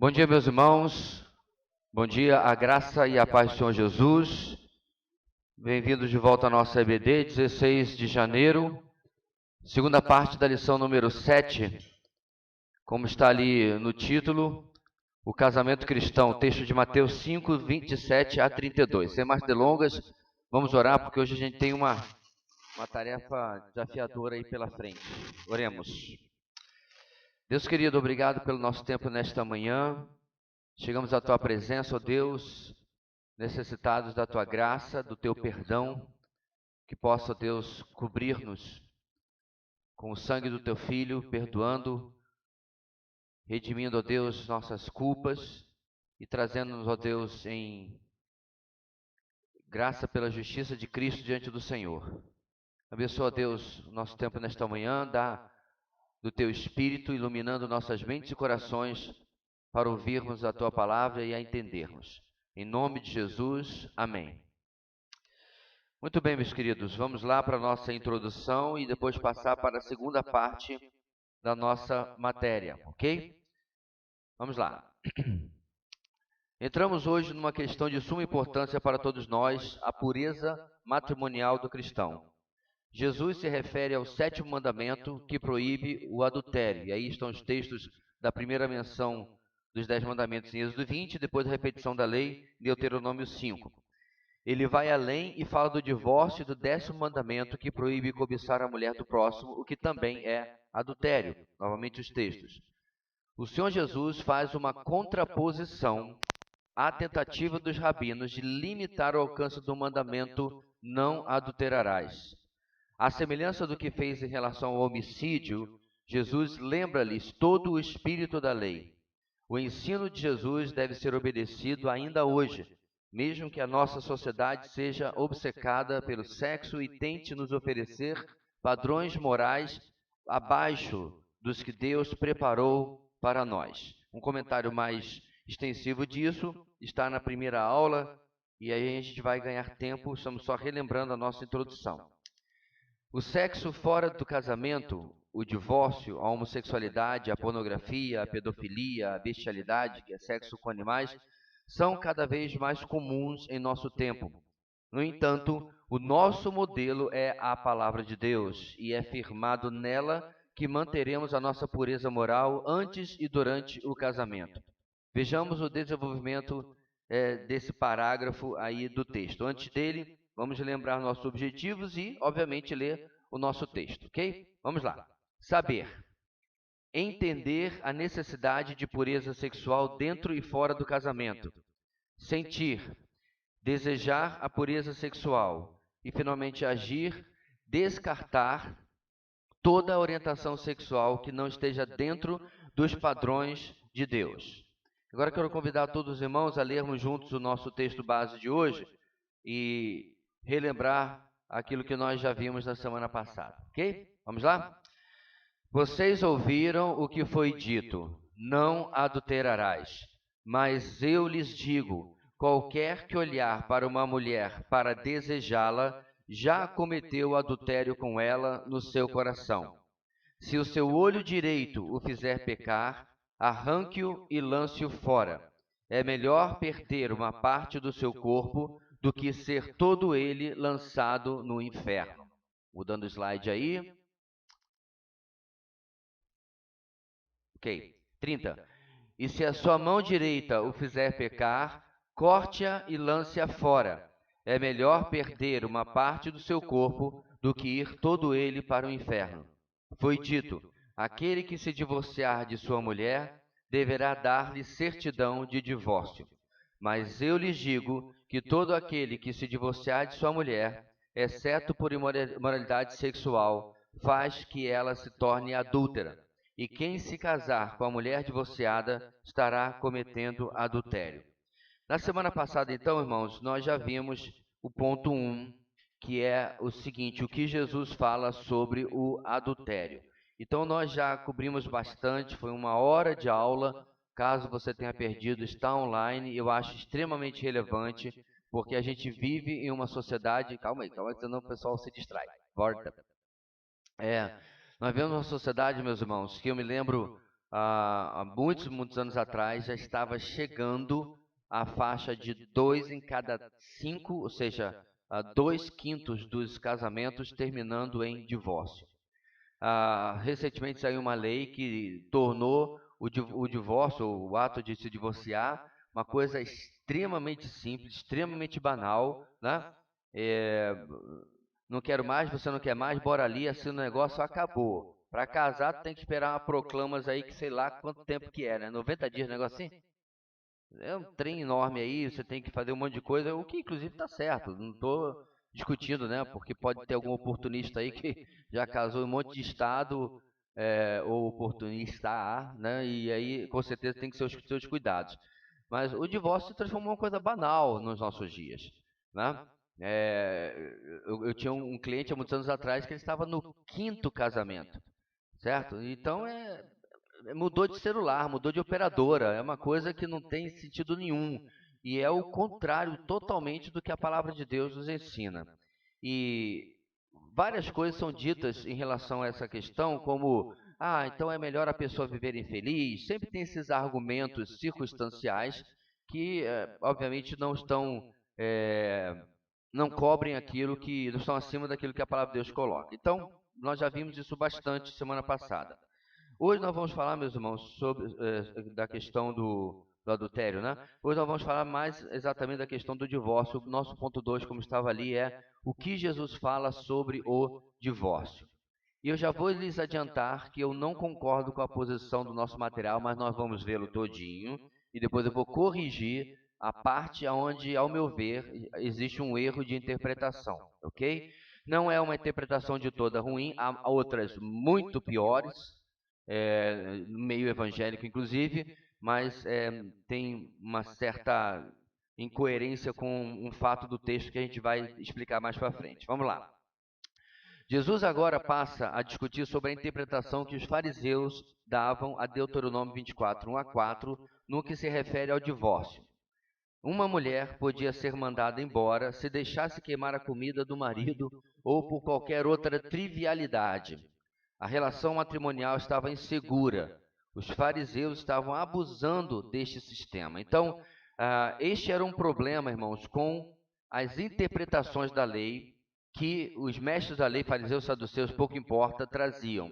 Bom dia, meus irmãos. Bom dia, a graça e a paz do Senhor Jesus. Bem-vindos de volta à nossa EBD, 16 de janeiro, segunda parte da lição número 7, como está ali no título, o casamento cristão, texto de Mateus 5, 27 a 32. Sem mais delongas, vamos orar, porque hoje a gente tem uma tarefa desafiadora aí pela frente. Oremos. Deus querido, obrigado pelo nosso tempo nesta manhã. Chegamos à tua presença, ó Deus, necessitados da tua graça, do teu perdão, que possa, ó Deus, cobrir-nos com o sangue do teu Filho, perdoando, redimindo, ó Deus, nossas culpas e trazendo-nos, ó Deus, em graça pela justiça de Cristo diante do Senhor. Abençoa, ó Deus, o nosso tempo nesta manhã, dá do teu Espírito, iluminando nossas mentes e corações para ouvirmos a tua palavra e a entendermos. Em nome de Jesus, amém. Muito bem, meus queridos, vamos lá para a nossa introdução e depois passar para a segunda parte da nossa matéria, ok? Vamos lá. Entramos hoje numa questão de suma importância para todos nós, a pureza matrimonial do cristão. Jesus se refere ao sétimo mandamento que proíbe o adultério. E aí estão os textos da primeira menção dos 10 mandamentos em Êxodo 20, depois a repetição da lei em Deuteronômio 5. Ele vai além e fala do divórcio e do 10º mandamento que proíbe cobiçar a mulher do próximo, o que também é adultério. Novamente os textos. O Senhor Jesus faz uma contraposição à tentativa dos rabinos de limitar o alcance do mandamento não adulterarás. À semelhança do que fez em relação ao homicídio, Jesus lembra-lhes todo o espírito da lei. O ensino de Jesus deve ser obedecido ainda hoje, mesmo que a nossa sociedade seja obcecada pelo sexo e tente nos oferecer padrões morais abaixo dos que Deus preparou para nós. Um comentário mais extensivo disso está na primeira aula, e aí a gente vai ganhar tempo, estamos só relembrando a nossa introdução. O sexo fora do casamento, o divórcio, a homossexualidade, a pornografia, a pedofilia, a bestialidade, que é sexo com animais, são cada vez mais comuns em nosso tempo. No entanto, o nosso modelo é a palavra de Deus, e é firmado nela que manteremos a nossa pureza moral antes e durante o casamento. Vejamos o desenvolvimento desse parágrafo aí do texto. Antes dele, vamos lembrar nossos objetivos e, obviamente, ler o nosso texto, ok? Vamos lá. Saber. Entender a necessidade de pureza sexual dentro e fora do casamento. Sentir. Desejar a pureza sexual. E, finalmente, agir, descartar toda a orientação sexual que não esteja dentro dos padrões de Deus. Agora quero convidar todos os irmãos a lermos juntos o nosso texto base de hoje e relembrar aquilo que nós já vimos na semana passada, ok? Vamos lá? Vocês ouviram o que foi dito, não adulterarás. Mas eu lhes digo, qualquer que olhar para uma mulher para desejá-la, já cometeu adultério com ela no seu coração. Se o seu olho direito o fizer pecar, arranque-o e lance-o fora. É melhor perder uma parte do seu corpo do que ser todo ele lançado no inferno. Mudando o slide aí. Ok. 30. E se a sua mão direita o fizer pecar, corte-a e lance-a fora. É melhor perder uma parte do seu corpo do que ir todo ele para o inferno. Foi dito: aquele que se divorciar de sua mulher deverá dar-lhe certidão de divórcio. Mas eu lhes digo que todo aquele que se divorciar de sua mulher, exceto por imoralidade sexual, faz que ela se torne adúltera. E quem se casar com a mulher divorciada estará cometendo adultério. Na semana passada, então, irmãos, nós já vimos o ponto 1, que é o seguinte: o que Jesus fala sobre o adultério. Então, nós já cobrimos bastante, foi 1 hora de aula. Caso você tenha perdido, está online. Eu acho extremamente relevante, porque a gente vive em uma sociedade. Calma aí, senão o pessoal se distrai. Volta. Nós vivemos uma sociedade, meus irmãos, que eu me lembro há muitos anos atrás, já estava chegando a faixa de 2 em cada 5, ou seja, 2/5 dos casamentos terminando em divórcio. Recentemente saiu uma lei que tornou o divórcio, o ato de se divorciar, uma coisa extremamente simples, extremamente banal, né? É, não quero mais, você não quer mais, bora ali, assina o negócio, acabou. Para casar, tem que esperar uma proclamas aí que sei lá quanto tempo que é, né? 90 dias, negócio assim? É um trem enorme aí, você tem que fazer um monte de coisa, o que inclusive está certo, não estou discutindo, né? Porque pode ter algum oportunista aí que já casou em um monte de estado, ou oportunista, né? E aí com certeza tem que ser os seus cuidados. Mas o divórcio se transformou em uma coisa banal nos nossos dias, né? Eu tinha um cliente há muitos anos atrás que ele estava no 5º casamento, certo? Então mudou de celular, mudou de operadora, é uma coisa que não tem sentido nenhum. E é o contrário totalmente do que a palavra de Deus nos ensina. E várias coisas são ditas em relação a essa questão, como, então é melhor a pessoa viver infeliz. Sempre tem esses argumentos circunstanciais que, obviamente, não cobrem aquilo que, não estão acima daquilo que a palavra de Deus coloca. Então, nós já vimos isso bastante semana passada. Hoje nós vamos falar, meus irmãos, sobre da questão do adultério, né? Hoje nós vamos falar mais exatamente da questão do divórcio. O nosso ponto 2, como estava ali, é o que Jesus fala sobre o divórcio. E eu já vou lhes adiantar que eu não concordo com a posição do nosso material, mas nós vamos vê-lo todinho e depois eu vou corrigir a parte onde, ao meu ver, existe um erro de interpretação, ok? Não é uma interpretação de toda ruim, há outras muito piores, no meio evangélico inclusive, mas tem uma certa incoerência com um fato do texto que a gente vai explicar mais para frente. Vamos lá. Jesus agora passa a discutir sobre a interpretação que os fariseus davam a Deuteronômio 24, 1-4, no que se refere ao divórcio. Uma mulher podia ser mandada embora se deixasse queimar a comida do marido ou por qualquer outra trivialidade. A relação matrimonial estava insegura. Os fariseus estavam abusando deste sistema. Então, este era um problema, irmãos, com as interpretações da lei que os mestres da lei, fariseus, saduceus, pouco importa, traziam.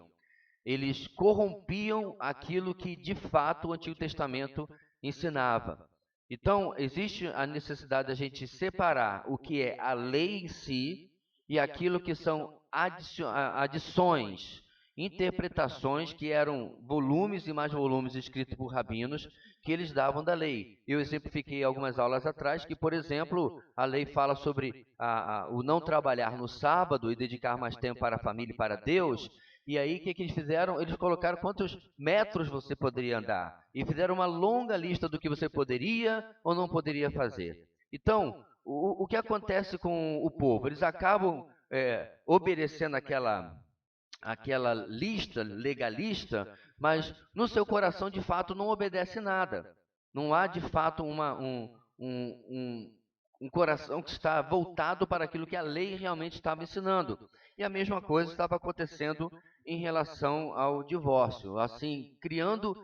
Eles corrompiam aquilo que, de fato, o Antigo Testamento ensinava. Então, existe a necessidade da gente separar o que é a lei em si e aquilo que são adições, interpretações que eram volumes e mais volumes escritos por rabinos que eles davam da lei. Eu exemplifiquei algumas aulas atrás que, por exemplo, a lei fala sobre o não trabalhar no sábado e dedicar mais tempo para a família e para Deus. E aí, o que eles fizeram? Eles colocaram quantos metros você poderia andar. E fizeram uma longa lista do que você poderia ou não poderia fazer. Então, o que acontece com o povo? Eles acabam obedecendo aquela lista legalista, mas no seu coração, de fato, não obedece nada. Não há, de fato, um coração que está voltado para aquilo que a lei realmente estava ensinando. E a mesma coisa estava acontecendo em relação ao divórcio, assim, criando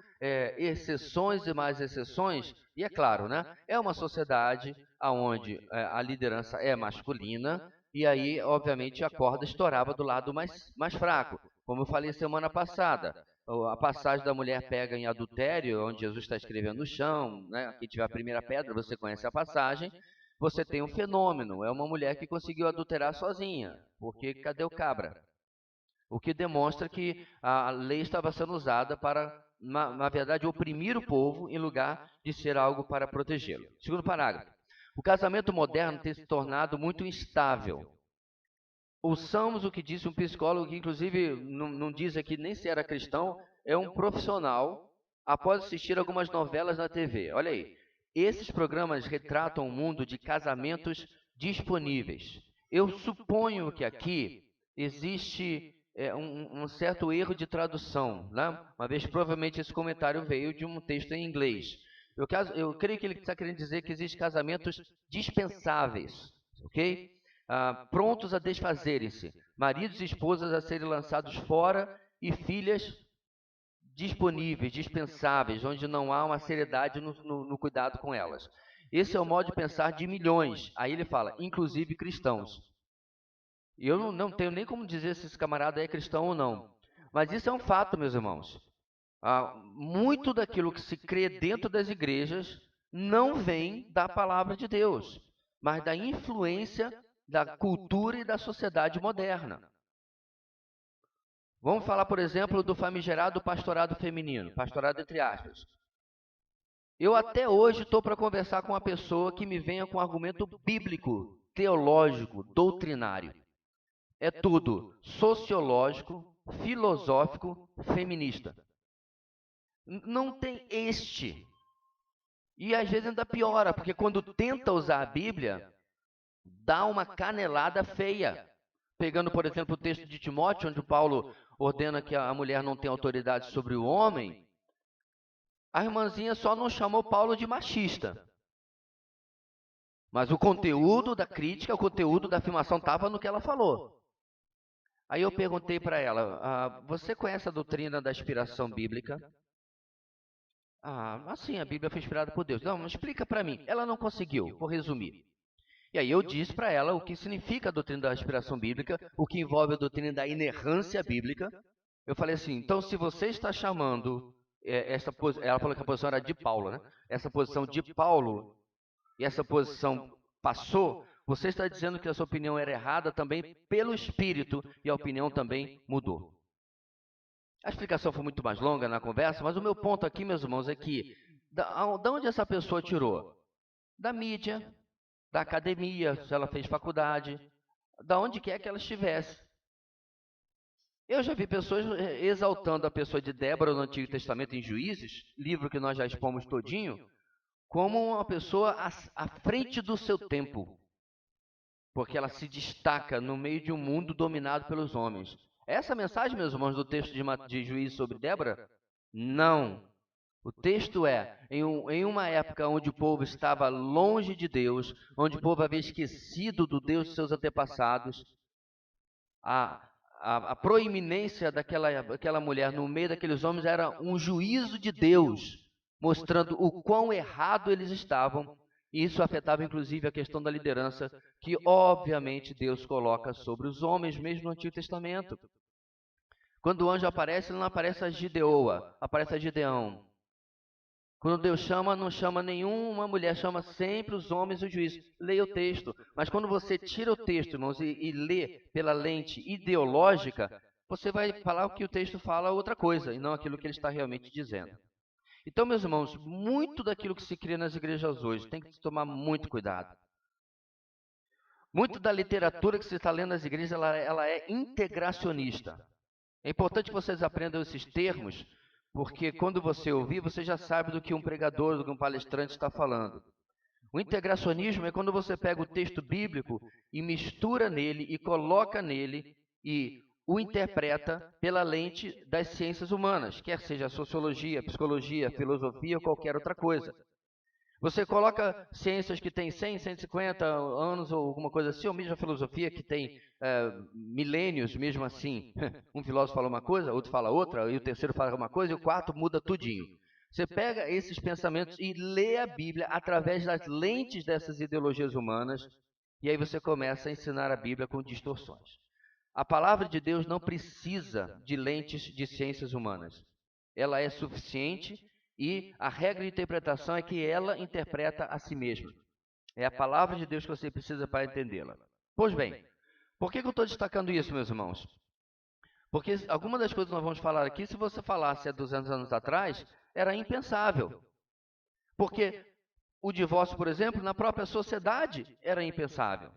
exceções e mais exceções. E é claro, né? É uma sociedade onde a liderança é masculina, e aí, obviamente, a corda estourava do lado mais fraco. Como eu falei semana passada, a passagem da mulher pega em adultério, onde Jesus está escrevendo no chão, né? Quem tiver a primeira pedra, você conhece a passagem. Você tem um fenômeno, é uma mulher que conseguiu adulterar sozinha, porque cadê o cabra? O que demonstra que a lei estava sendo usada para, na verdade, oprimir o povo em lugar de ser algo para protegê-lo. Segundo parágrafo. O casamento moderno tem se tornado muito instável. Ouçamos o que disse um psicólogo, que inclusive não diz aqui nem se era cristão, é um profissional, após assistir algumas novelas na TV. Olha aí, esses programas retratam um mundo de casamentos disponíveis. Eu suponho que aqui existe um certo erro de tradução, né? Uma vez provavelmente esse comentário veio de um texto em inglês. Eu creio que ele está querendo dizer que existem casamentos dispensáveis, ok? Prontos a desfazerem-se, maridos e esposas a serem lançados fora e filhas disponíveis, dispensáveis, onde não há uma seriedade no cuidado com elas. Esse é o modo de pensar de milhões. Aí ele fala, inclusive cristãos. E eu não tenho nem como dizer se esse camarada é cristão ou não. Mas isso é um fato, meus irmãos. Muito daquilo que se crê dentro das igrejas não vem da palavra de Deus, mas da influência da cultura e da sociedade moderna. Vamos falar, por exemplo, do famigerado pastorado feminino, pastorado entre aspas. Eu até hoje estou para conversar com uma pessoa que me venha com um argumento bíblico, teológico, doutrinário. É tudo sociológico, filosófico, feminista. Não tem este. E às vezes ainda piora, porque quando tenta usar a Bíblia, dá uma canelada feia. Pegando, por exemplo, o texto de Timóteo, onde Paulo ordena que a mulher não tem autoridade sobre o homem, a irmãzinha só não chamou Paulo de machista. Mas o conteúdo da crítica, o conteúdo da afirmação estava no que ela falou. Aí eu perguntei para ela, você conhece a doutrina da inspiração bíblica? Assim, a Bíblia foi inspirada por Deus. Não, explica para mim. Ela não conseguiu, vou resumir. E aí eu disse para ela o que significa a doutrina da inspiração bíblica, o que envolve a doutrina da inerrância bíblica. Eu falei assim, então se você está chamando essa posição, ela falou que a posição era de Paulo, né? Essa posição de Paulo e essa posição passou, você está dizendo que a sua opinião era errada também pelo Espírito e a opinião também mudou. A explicação foi muito mais longa na conversa, mas o meu ponto aqui, meus irmãos, é que da onde essa pessoa tirou? Da mídia, da academia, se ela fez faculdade, da onde quer que ela estivesse. Eu já vi pessoas exaltando a pessoa de Débora no Antigo Testamento em Juízes, livro que nós já expomos todinho, como uma pessoa à frente do seu tempo, porque ela se destaca no meio de um mundo dominado pelos homens. Essa mensagem, meus irmãos, do texto de Juízes sobre Débora? Não. O texto é, em uma época onde o povo estava longe de Deus, onde o povo havia esquecido do Deus de seus antepassados, a proeminência daquela mulher no meio daqueles homens era um juízo de Deus, mostrando o quão errado eles estavam, e isso afetava inclusive a questão da liderança, que obviamente Deus coloca sobre os homens, mesmo no Antigo Testamento. Quando o anjo aparece, ele não aparece a Gideoa, aparece a Gideão. Quando Deus chama, não chama nenhuma mulher, chama sempre os homens e os juízes. Leia o texto. Mas quando você tira o texto, irmãos, e lê pela lente ideológica, você vai falar o que o texto fala outra coisa, e não aquilo que ele está realmente dizendo. Então, meus irmãos, muito daquilo que se cria nas igrejas hoje tem que tomar muito cuidado. Muito da literatura que se está lendo nas igrejas, ela é integracionista. É importante que vocês aprendam esses termos, porque quando você ouvir, você já sabe do que um pregador, do que um palestrante está falando. O integracionismo é quando você pega o texto bíblico e mistura nele e coloca nele e o interpreta pela lente das ciências humanas, quer seja sociologia, psicologia, filosofia ou qualquer outra coisa. Você coloca ciências que têm 100, 150 anos ou alguma coisa assim, ou mesmo a filosofia que tem milênios mesmo assim. Um filósofo fala uma coisa, outro fala outra, e o terceiro fala uma coisa, e o quarto muda tudinho. Você pega esses pensamentos e lê a Bíblia através das lentes dessas ideologias humanas, e aí você começa a ensinar a Bíblia com distorções. A palavra de Deus não precisa de lentes de ciências humanas. Ela é suficiente e a regra de interpretação é que ela interpreta a si mesma. É a palavra de Deus que você precisa para entendê-la. Pois bem, por que eu estou destacando isso, meus irmãos? Porque algumas das coisas que nós vamos falar aqui, se você falasse há 200 anos atrás, era impensável. Porque o divórcio, por exemplo, na própria sociedade era impensável.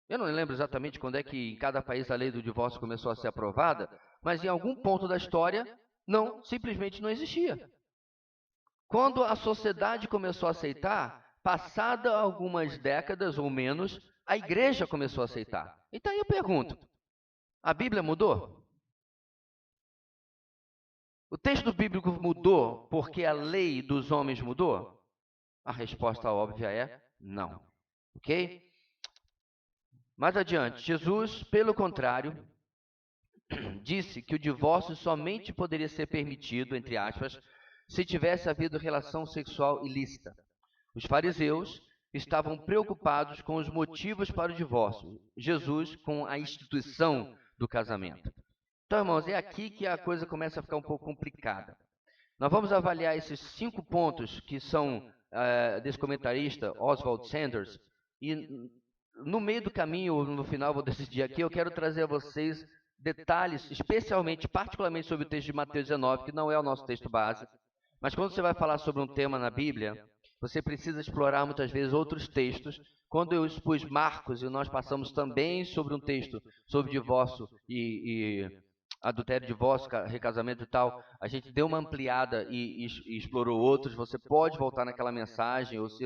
Eu não lembro exatamente quando é que em cada país a lei do divórcio começou a ser aprovada, mas em algum ponto da história, não, simplesmente não existia. Quando a sociedade começou a aceitar, passada algumas décadas ou menos, a igreja começou a aceitar. Então eu pergunto, a Bíblia mudou? O texto bíblico mudou porque a lei dos homens mudou? A resposta óbvia é não. Ok? Mais adiante, Jesus, pelo contrário, disse que o divórcio somente poderia ser permitido, entre aspas, se tivesse havido relação sexual ilícita. Os fariseus estavam preocupados com os motivos para o divórcio, Jesus com a instituição do casamento. Então, irmãos, é aqui que a coisa começa a ficar um pouco complicada. Nós vamos avaliar esses 5 pontos que são desse comentarista, Oswald Sanders, e no meio do caminho, ou no final, vou decidir aqui, eu quero trazer a vocês detalhes, especialmente, particularmente sobre o texto de Mateus 19, que não é o nosso texto base, mas quando você vai falar sobre um tema na Bíblia, você precisa explorar muitas vezes outros textos. Quando eu expus Marcos, e nós passamos também sobre um texto sobre divórcio e adultério, divórcio, recasamento e tal, a gente deu uma ampliada e explorou outros. Você pode voltar naquela mensagem, ou se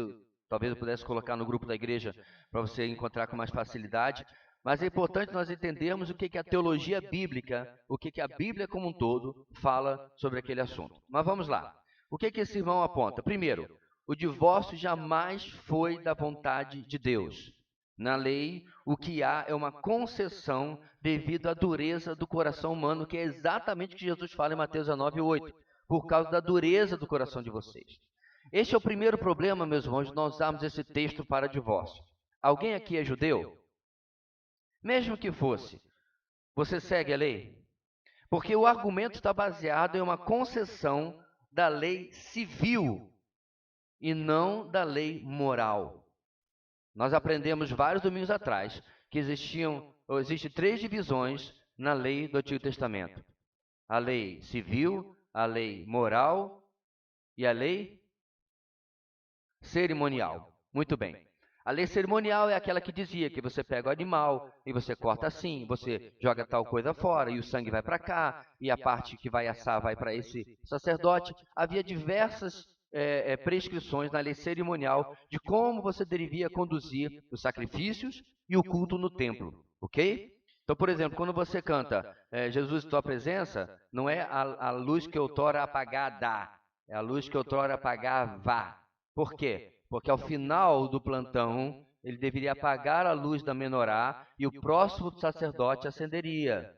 talvez eu pudesse colocar no grupo da igreja para você encontrar com mais facilidade. Mas é importante nós entendermos o que a teologia bíblica, o que a Bíblia como um todo fala sobre aquele assunto. Mas vamos lá. O que esse irmão aponta? Primeiro, o divórcio jamais foi da vontade de Deus. Na lei, o que há é uma concessão devido à dureza do coração humano, que é exatamente o que Jesus fala em Mateus 19:8, por causa da dureza do coração de vocês. Este é o primeiro problema, meus irmãos, de nós usarmos esse texto para divórcio. Alguém aqui é judeu? Mesmo que fosse, você segue a lei? Porque o argumento está baseado em uma concessão da lei civil e não da lei moral. Nós aprendemos vários domingos atrás que existem 3 divisões na lei do Antigo Testamento: a lei civil, a lei moral e a lei cerimonial. Muito bem. A lei cerimonial é aquela que dizia que você pega o animal e você corta assim, você joga tal coisa fora e o sangue vai para cá e a parte que vai assar vai para esse sacerdote. Havia diversas prescrições na lei cerimonial de como você deveria conduzir os sacrifícios e o culto no templo, ok? Então, por exemplo, quando você canta Jesus, tua presença, não é a luz que outrora apagada, é a luz que outrora apagava. Por quê? Porque ao final do plantão, ele deveria apagar a luz da menorá e o próximo sacerdote acenderia.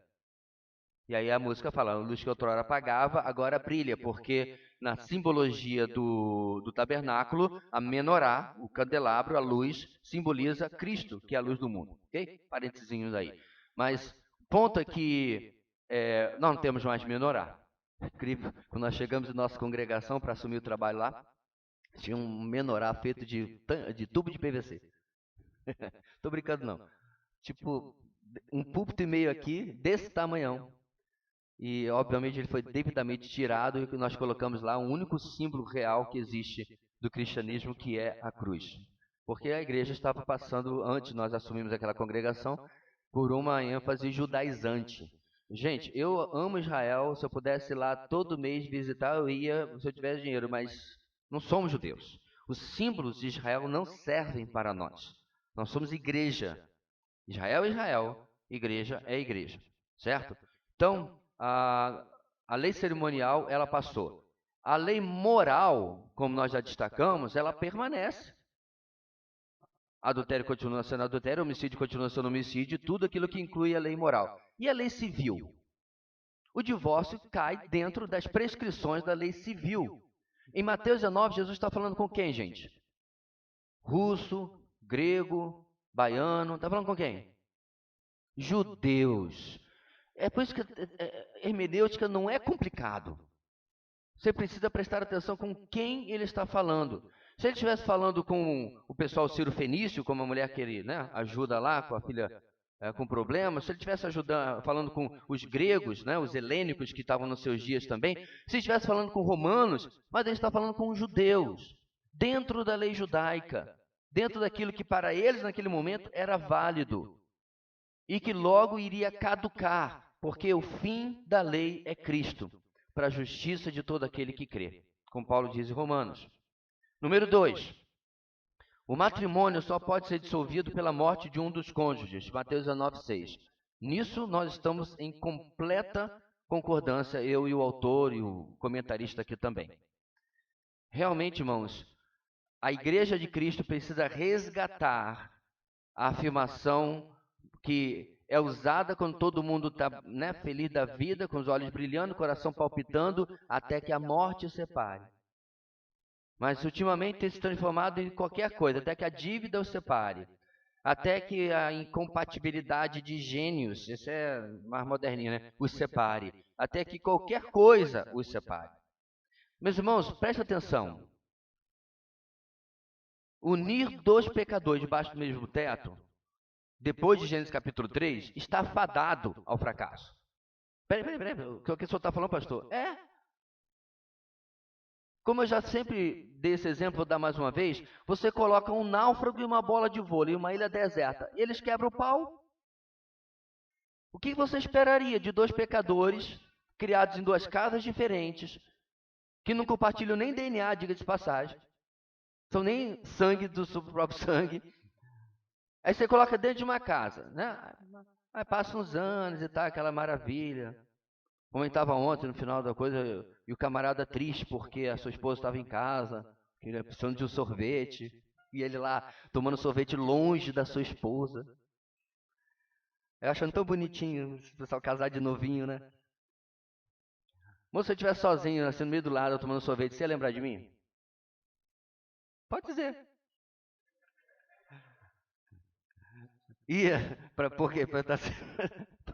E aí a música fala, a luz que outrora apagava, agora brilha, porque na simbologia do tabernáculo, a menorá, o candelabro, a luz, simboliza Cristo, que é a luz do mundo. Ok? Parentezinhos aí. Mas ponto é que nós não temos mais menorá. Incrível. Quando nós chegamos em nossa congregação para assumir o trabalho lá, tinha um menorá feito de tubo de PVC. Tô brincando não. Tipo, um púlpito e meio aqui, desse tamanhão. E, obviamente, ele foi devidamente tirado e nós colocamos lá um único símbolo real que existe do cristianismo, que é a cruz. Porque a igreja estava passando, antes nós assumimos aquela congregação, por uma ênfase judaizante. Gente, eu amo Israel, se eu pudesse ir lá todo mês visitar, eu ia, se eu tivesse dinheiro, mas não somos judeus. Os símbolos de Israel não servem para nós. Nós somos igreja. Israel é Israel, igreja é igreja. Certo? Então, a lei cerimonial, ela passou. A lei moral, como nós já destacamos, ela permanece. Adultério continua sendo adultério, homicídio continua sendo homicídio, tudo aquilo que inclui a lei moral. E a lei civil? O divórcio cai dentro das prescrições da lei civil. Em Mateus 19, Jesus está falando com quem, gente? Russo, grego, baiano, está falando com quem? Judeus. É por isso que hermenêutica não é complicado. Você precisa prestar atenção com quem ele está falando. Se ele estivesse falando com o pessoal Ciro Fenício, como a mulher que ele ajuda lá, com a filha com problemas, se ele estivesse falando com os gregos, os helênicos que estavam nos seus dias também, se ele estivesse falando com romanos, mas ele está falando com os judeus, dentro da lei judaica, dentro daquilo que para eles naquele momento era válido e que logo iria caducar, porque o fim da lei é Cristo, para a justiça de todo aquele que crê, como Paulo diz em Romanos. Número 2, o matrimônio só pode ser dissolvido pela morte de um dos cônjuges, Mateus 19:6. Nisso nós estamos em completa concordância, eu e o autor e o comentarista aqui também. Realmente, irmãos, a Igreja de Cristo precisa resgatar a afirmação que é usada quando todo mundo está, né, feliz da vida, com os olhos brilhando, coração palpitando, até que a morte o separe. Mas ultimamente tem se transformado em qualquer coisa, até que a dívida o separe. Até que a incompatibilidade de gênios, isso é mais moderninho, né? Os separe. Até que qualquer coisa os separe. Meus irmãos, preste atenção. Unir dois pecadores debaixo do mesmo teto, depois de Gênesis capítulo 3, está fadado ao fracasso. Peraí. O que o senhor está falando, pastor? Como eu já sempre dei esse exemplo, vou dar mais uma vez. Você coloca um náufrago e uma bola de vôlei em uma ilha deserta. Eles quebram o pau. O que você esperaria de dois pecadores, criados em duas casas diferentes, que não compartilham nem DNA, diga-se de passagem, são nem sangue do seu próprio sangue. Aí você coloca dentro de uma casa, né? Aí passa uns anos e tá aquela maravilha. Comentava ontem no final da coisa, e o camarada triste porque a sua esposa estava em casa, que ele precisando de um sorvete, e ele lá tomando sorvete longe da sua esposa. Eu achando tão bonitinho o pessoal casar de novinho, né? Moço, se eu estiver sozinho, assim, no meio do lado, tomando sorvete, você ia lembrar de mim? Pode dizer. Ia, por quê? Para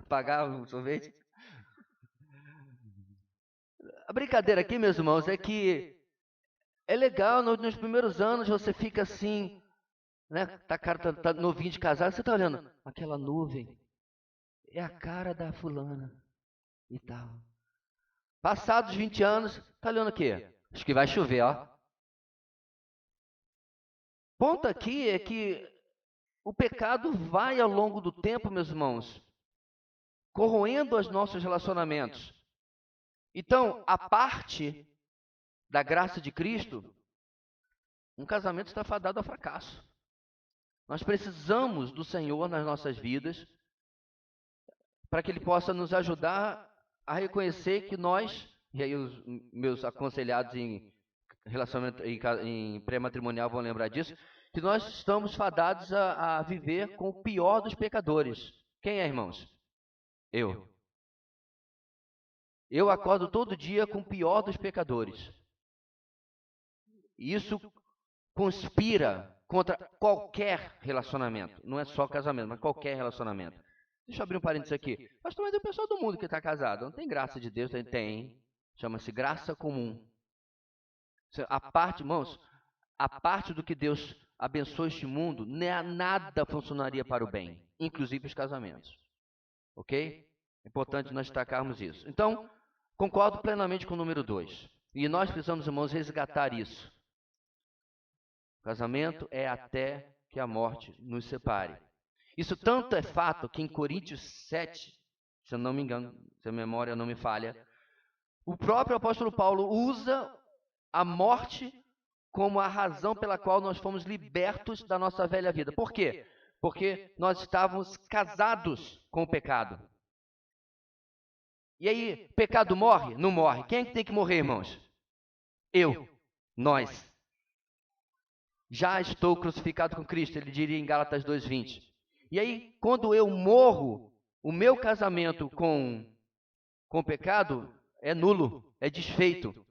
pagar o sorvete? A brincadeira aqui, meus irmãos, é que é legal, nos primeiros anos você fica assim, né? Tá novinho de casado, você tá olhando, aquela nuvem é a cara da fulana e tal. Passados 20 anos, tá olhando o quê? Acho que vai chover, ó. Ponto aqui é que o pecado vai ao longo do tempo, meus irmãos, corroendo os nossos relacionamentos. Então, a parte da graça de Cristo, um casamento está fadado ao fracasso. Nós precisamos do Senhor nas nossas vidas para que Ele possa nos ajudar a reconhecer que nós, e aí os meus aconselhados em relacionamento em pré-matrimonial vão lembrar disso, que nós estamos fadados a viver com o pior dos pecadores. Quem é, irmãos? Eu. Eu acordo todo dia com o pior dos pecadores. Isso conspira contra qualquer relacionamento. Não é só casamento, mas qualquer relacionamento. Deixa eu abrir um parênteses aqui. Pastor, mas é o pessoal do mundo que está casado. Não tem graça de Deus? Tem. Chama-se graça comum. A parte, irmãos, a parte do que Deus abençoa este mundo, nada funcionaria para o bem, inclusive os casamentos. Ok? É importante nós destacarmos isso. Então, concordo plenamente com o número 2. E nós precisamos, irmãos, resgatar isso. O casamento é até que a morte nos separe. Isso tanto é fato que em Coríntios 7, se eu não me engano, se a memória não me falha, o próprio apóstolo Paulo usa a morte como a razão pela qual nós fomos libertos da nossa velha vida. Por quê? Porque nós estávamos casados com o pecado. E aí, pecado morre? Não morre. Quem é que tem que morrer, irmãos? Eu. Nós. Já estou crucificado com Cristo, ele diria em Gálatas 2:20. E aí, quando eu morro, o meu casamento com o pecado é nulo, é desfeito.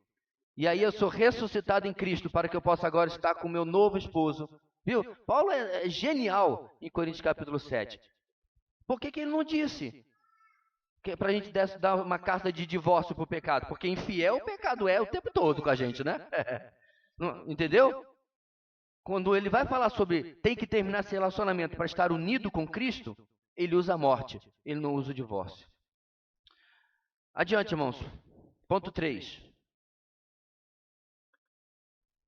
E aí eu sou ressuscitado em Cristo para que eu possa agora estar com o meu novo esposo. Viu? Paulo é genial em Coríntios capítulo 7. Por que ele não disse? Para a gente dar uma carta de divórcio para o pecado. Porque infiel o pecado é o tempo todo com a gente, né? Entendeu? Quando ele vai falar sobre tem que terminar esse relacionamento para estar unido com Cristo, ele usa a morte, ele não usa o divórcio. Adiante, irmãos. Ponto 3.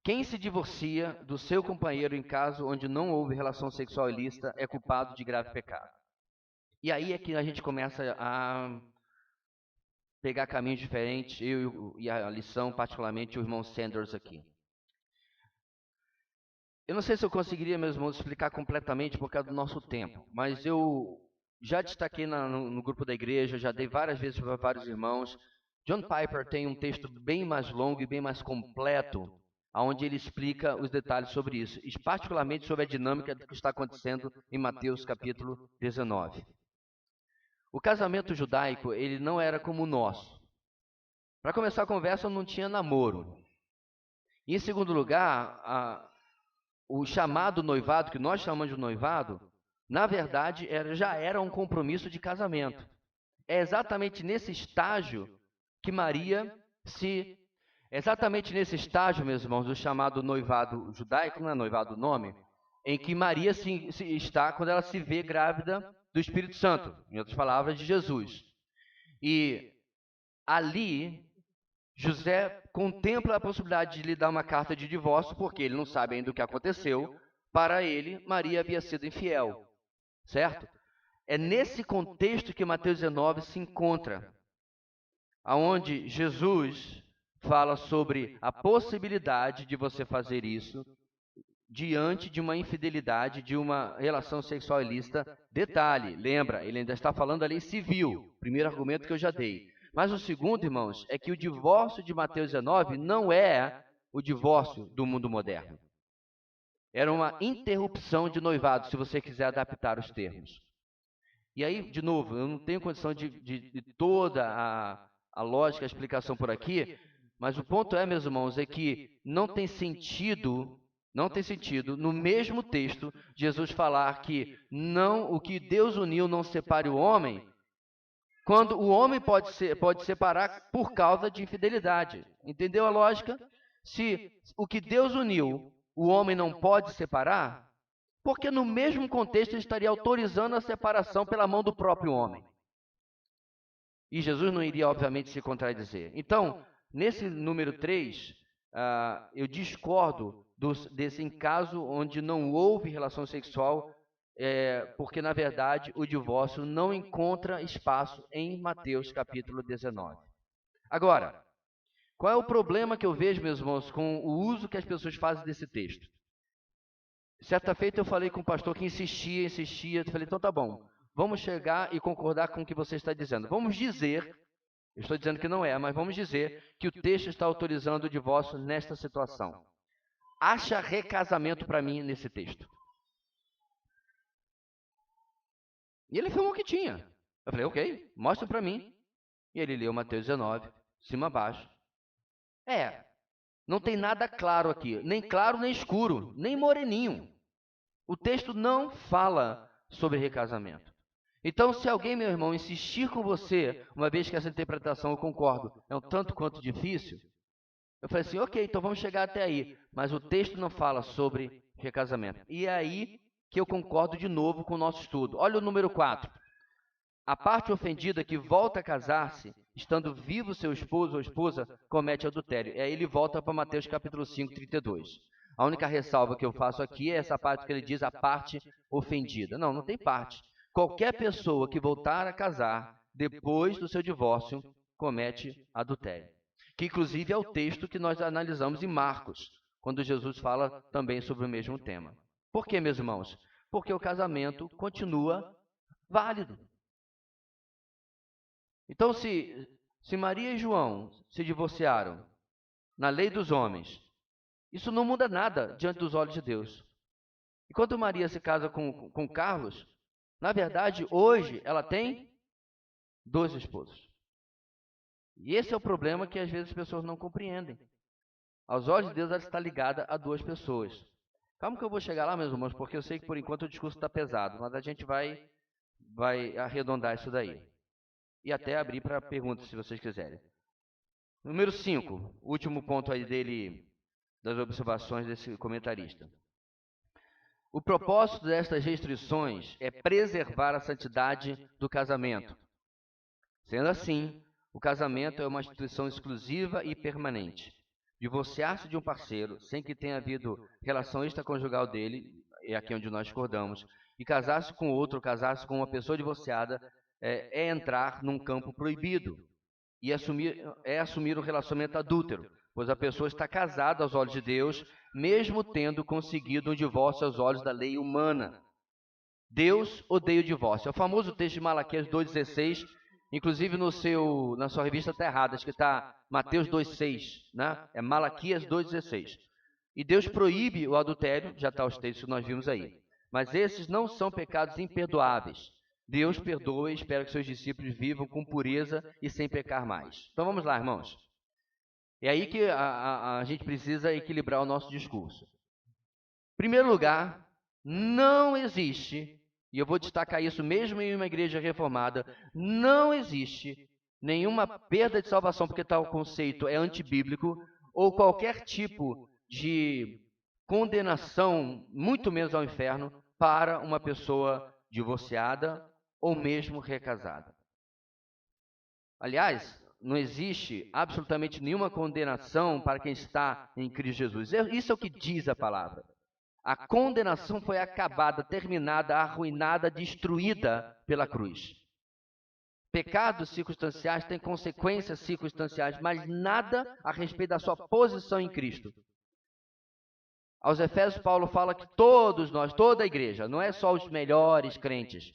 Quem se divorcia do seu companheiro em caso onde não houve relação sexual ilícita é culpado de grave pecado. E aí é que a gente começa a pegar caminhos diferentes, e a lição, particularmente o irmão Sanders aqui. Eu não sei se eu conseguiria, meus irmãos, explicar completamente por causa do nosso tempo, mas eu já destaquei no grupo da igreja, já dei várias vezes para vários irmãos. John Piper tem um texto bem mais longo e bem mais completo, onde ele explica os detalhes sobre isso, e particularmente sobre a dinâmica do que está acontecendo em Mateus capítulo 19. O casamento judaico, ele não era como o nosso. Para começar a conversa, não tinha namoro. E, em segundo lugar, o chamado noivado, que nós chamamos de noivado, na verdade, já era um compromisso de casamento. É exatamente nesse estágio que Maria se... Exatamente nesse estágio, meus irmãos, do chamado noivado judaico, não é noivado o nome, em que Maria está quando ela se vê grávida do Espírito Santo, em outras palavras, de Jesus. E ali, José contempla a possibilidade de lhe dar uma carta de divórcio, porque ele não sabe ainda o que aconteceu. Para ele, Maria havia sido infiel, certo? É nesse contexto que Mateus 19 se encontra, aonde Jesus fala sobre a possibilidade de você fazer isso diante de uma infidelidade, de uma relação sexual ilícita. Detalhe, lembra, ele ainda está falando ali civil, primeiro argumento que eu já dei. Mas o segundo, irmãos, é que o divórcio de Mateus 19 não é o divórcio do mundo moderno. Era uma interrupção de noivado, se você quiser adaptar os termos. E aí, de novo, eu não tenho condição de toda a lógica, a explicação por aqui, mas o ponto é, meus irmãos, é que não tem sentido, no mesmo texto, Jesus falar que não, o que Deus uniu não separe o homem, quando o homem pode separar por causa de infidelidade. Entendeu a lógica? Se o que Deus uniu, o homem não pode separar, porque no mesmo contexto ele estaria autorizando a separação pela mão do próprio homem. E Jesus não iria, obviamente, se contradizer. Então, nesse número 3, eu discordo desse caso onde não houve relação sexual, porque, na verdade, o divórcio não encontra espaço em Mateus capítulo 19. Agora, qual é o problema que eu vejo, meus irmãos, com o uso que as pessoas fazem desse texto? Certa feita eu falei com o pastor que insistia, eu falei, então tá bom, vamos chegar e concordar com o que você está dizendo. Vamos dizer, eu estou dizendo que não é, mas vamos dizer que o texto está autorizando o divórcio nesta situação. Acha recasamento para mim nesse texto. E ele afirmou que tinha. Eu falei, ok, mostra para mim. E ele leu Mateus 19, cima a baixo. Não tem nada claro aqui, nem claro nem escuro, nem moreninho. O texto não fala sobre recasamento. Então, se alguém, meu irmão, insistir com você, uma vez que essa interpretação, eu concordo, é um tanto quanto difícil, eu falei assim, ok, então vamos chegar até aí, mas o texto não fala sobre recasamento. E é aí que eu concordo de novo com o nosso estudo. Olha o número 4. A parte ofendida que volta a casar-se, estando vivo seu esposo ou esposa, comete adultério. E aí ele volta para Mateus capítulo 5, 32. A única ressalva que eu faço aqui é essa parte que ele diz, a parte ofendida. Não tem parte. Qualquer pessoa que voltar a casar depois do seu divórcio comete adultério. Que inclusive é o texto que nós analisamos em Marcos, quando Jesus fala também sobre o mesmo tema. Por quê, meus irmãos? Porque o casamento continua válido. Então, se Maria e João se divorciaram na lei dos homens, isso não muda nada diante dos olhos de Deus. E quando Maria se casa com Carlos, na verdade, hoje ela tem 2 esposos. E esse é o problema que às vezes as pessoas não compreendem. Aos olhos de Deus, ela está ligada a 2 pessoas. Calma que eu vou chegar lá, meus irmãos, porque eu sei que por enquanto o discurso está pesado, mas a gente vai arredondar isso daí. E até abrir para perguntas, se vocês quiserem. Número 5, último ponto aí dele, das observações desse comentarista. O propósito destas restrições é preservar a santidade do casamento. Sendo assim, o casamento é uma instituição exclusiva e permanente. Divorciar-se de um parceiro, sem que tenha havido relação extraconjugal dele, é aqui onde nós discordamos, e casar-se com outro, casar-se com uma pessoa divorciada, é entrar num campo proibido e assumir um relacionamento adúltero, pois a pessoa está casada aos olhos de Deus, mesmo tendo conseguido um divórcio aos olhos da lei humana. Deus odeia o divórcio. É o famoso texto de Malaquias 2,16, inclusive na sua revista está errado, acho que está Mateus 2,6, né? É Malaquias 2,16. E Deus proíbe o adultério, já está os textos que nós vimos aí. Mas esses não são pecados imperdoáveis. Deus perdoa e espera que seus discípulos vivam com pureza e sem pecar mais. Então vamos lá, irmãos. É aí que a gente precisa equilibrar o nosso discurso. Em primeiro lugar, não existe, e eu vou destacar isso mesmo em uma igreja reformada, não existe nenhuma perda de salvação, porque tal conceito é antibíblico, ou qualquer tipo de condenação, muito menos ao inferno, para uma pessoa divorciada ou mesmo recasada. Aliás, não existe absolutamente nenhuma condenação para quem está em Cristo Jesus. Isso é o que diz a palavra. A condenação foi acabada, terminada, arruinada, destruída pela cruz. Pecados circunstanciais têm consequências circunstanciais, mas nada a respeito da sua posição em Cristo. Aos Efésios, Paulo fala que todos nós, toda a igreja, não é só os melhores crentes,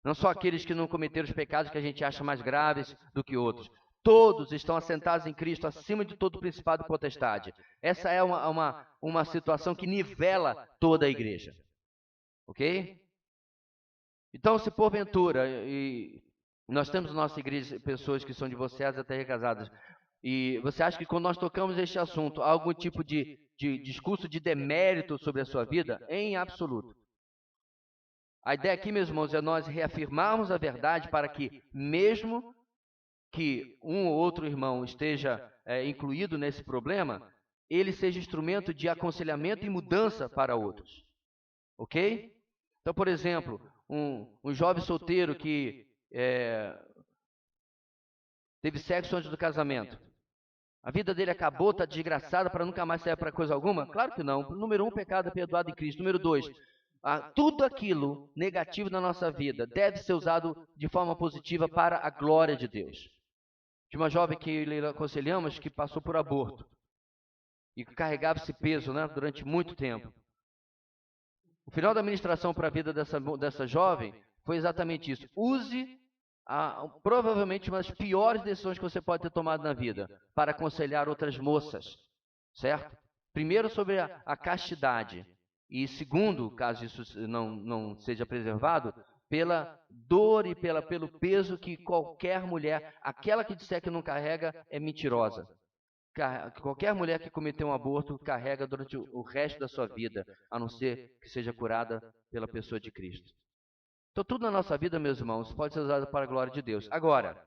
não só aqueles que não cometeram os pecados que a gente acha mais graves do que outros. Todos estão assentados em Cristo, acima de todo principado e potestade. Essa é uma situação que nivela toda a igreja. Ok? Então, se porventura, e nós temos na nossa igreja pessoas que são divorciadas até recasadas, e você acha que quando nós tocamos este assunto, há algum tipo de discurso de demérito sobre a sua vida? Em absoluto. A ideia aqui, meus irmãos, é nós reafirmarmos a verdade para que, mesmo que um ou outro irmão esteja incluído nesse problema, ele seja instrumento de aconselhamento e mudança para outros. Ok? Então, por exemplo, um jovem solteiro que teve sexo antes do casamento. A vida dele acabou, está desgraçada para nunca mais sair para coisa alguma? Claro que não. Número 1, pecado é perdoado em Cristo. Número 2, tudo aquilo negativo na nossa vida deve ser usado de forma positiva para a glória de Deus. De uma jovem que aconselhamos que passou por aborto e carregava esse peso, né, durante muito tempo. O final da ministração para a vida dessa jovem foi exatamente isso. Use provavelmente uma das piores decisões que você pode ter tomado na vida para aconselhar outras moças, certo? Primeiro, sobre a castidade. E segundo, caso isso não seja preservado, pela dor e pelo peso que qualquer mulher, aquela que disser que não carrega, é mentirosa. Qualquer mulher que cometeu um aborto carrega durante o resto da sua vida, a não ser que seja curada pela pessoa de Cristo. Então, tudo na nossa vida, meus irmãos, pode ser usado para a glória de Deus. Agora,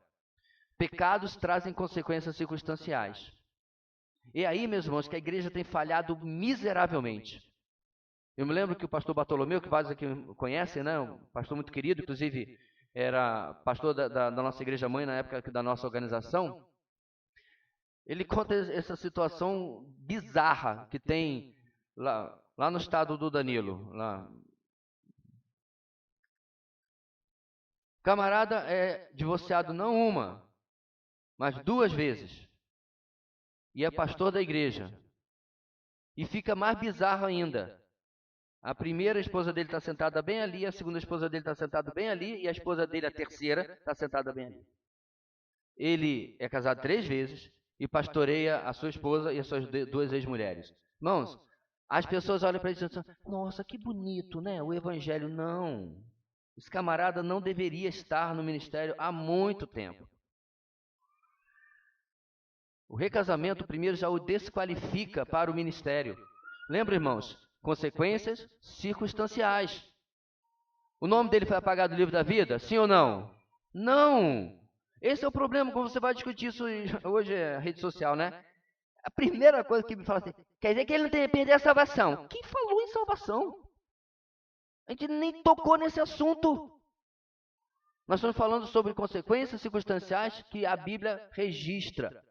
pecados trazem consequências circunstanciais. E aí, meus irmãos, que a igreja tem falhado miseravelmente. Eu me lembro que o pastor Bartolomeu, que vários aqui conhecem, né? Um pastor muito querido, inclusive era pastor da nossa igreja mãe na época da nossa organização. Ele conta essa situação bizarra que tem lá no estado do Danilo. Lá. O camarada é divorciado não uma, mas 2 vezes. E é pastor da igreja. E fica mais bizarro ainda. A primeira esposa dele está sentada bem ali, a segunda esposa dele está sentada bem ali, e a esposa dele, a terceira, está sentada bem ali. Ele é casado 3 vezes e pastoreia a sua esposa e as suas 2 ex-mulheres. Irmãos, as pessoas olham para ele e dizem, nossa, que bonito, né? O evangelho. Não. Esse camarada não deveria estar no ministério há muito tempo. O recasamento, primeiro, já o desqualifica para o ministério. Lembra, irmãos? Consequências circunstanciais. O nome dele foi apagado do livro da vida? Sim ou não? Não! Esse é o problema quando você vai discutir isso hoje, é rede social, né? A primeira coisa que me fala assim, quer dizer que ele não tem que perder a salvação. Quem falou em salvação? A gente nem tocou nesse assunto. Nós estamos falando sobre consequências circunstanciais que a Bíblia registra.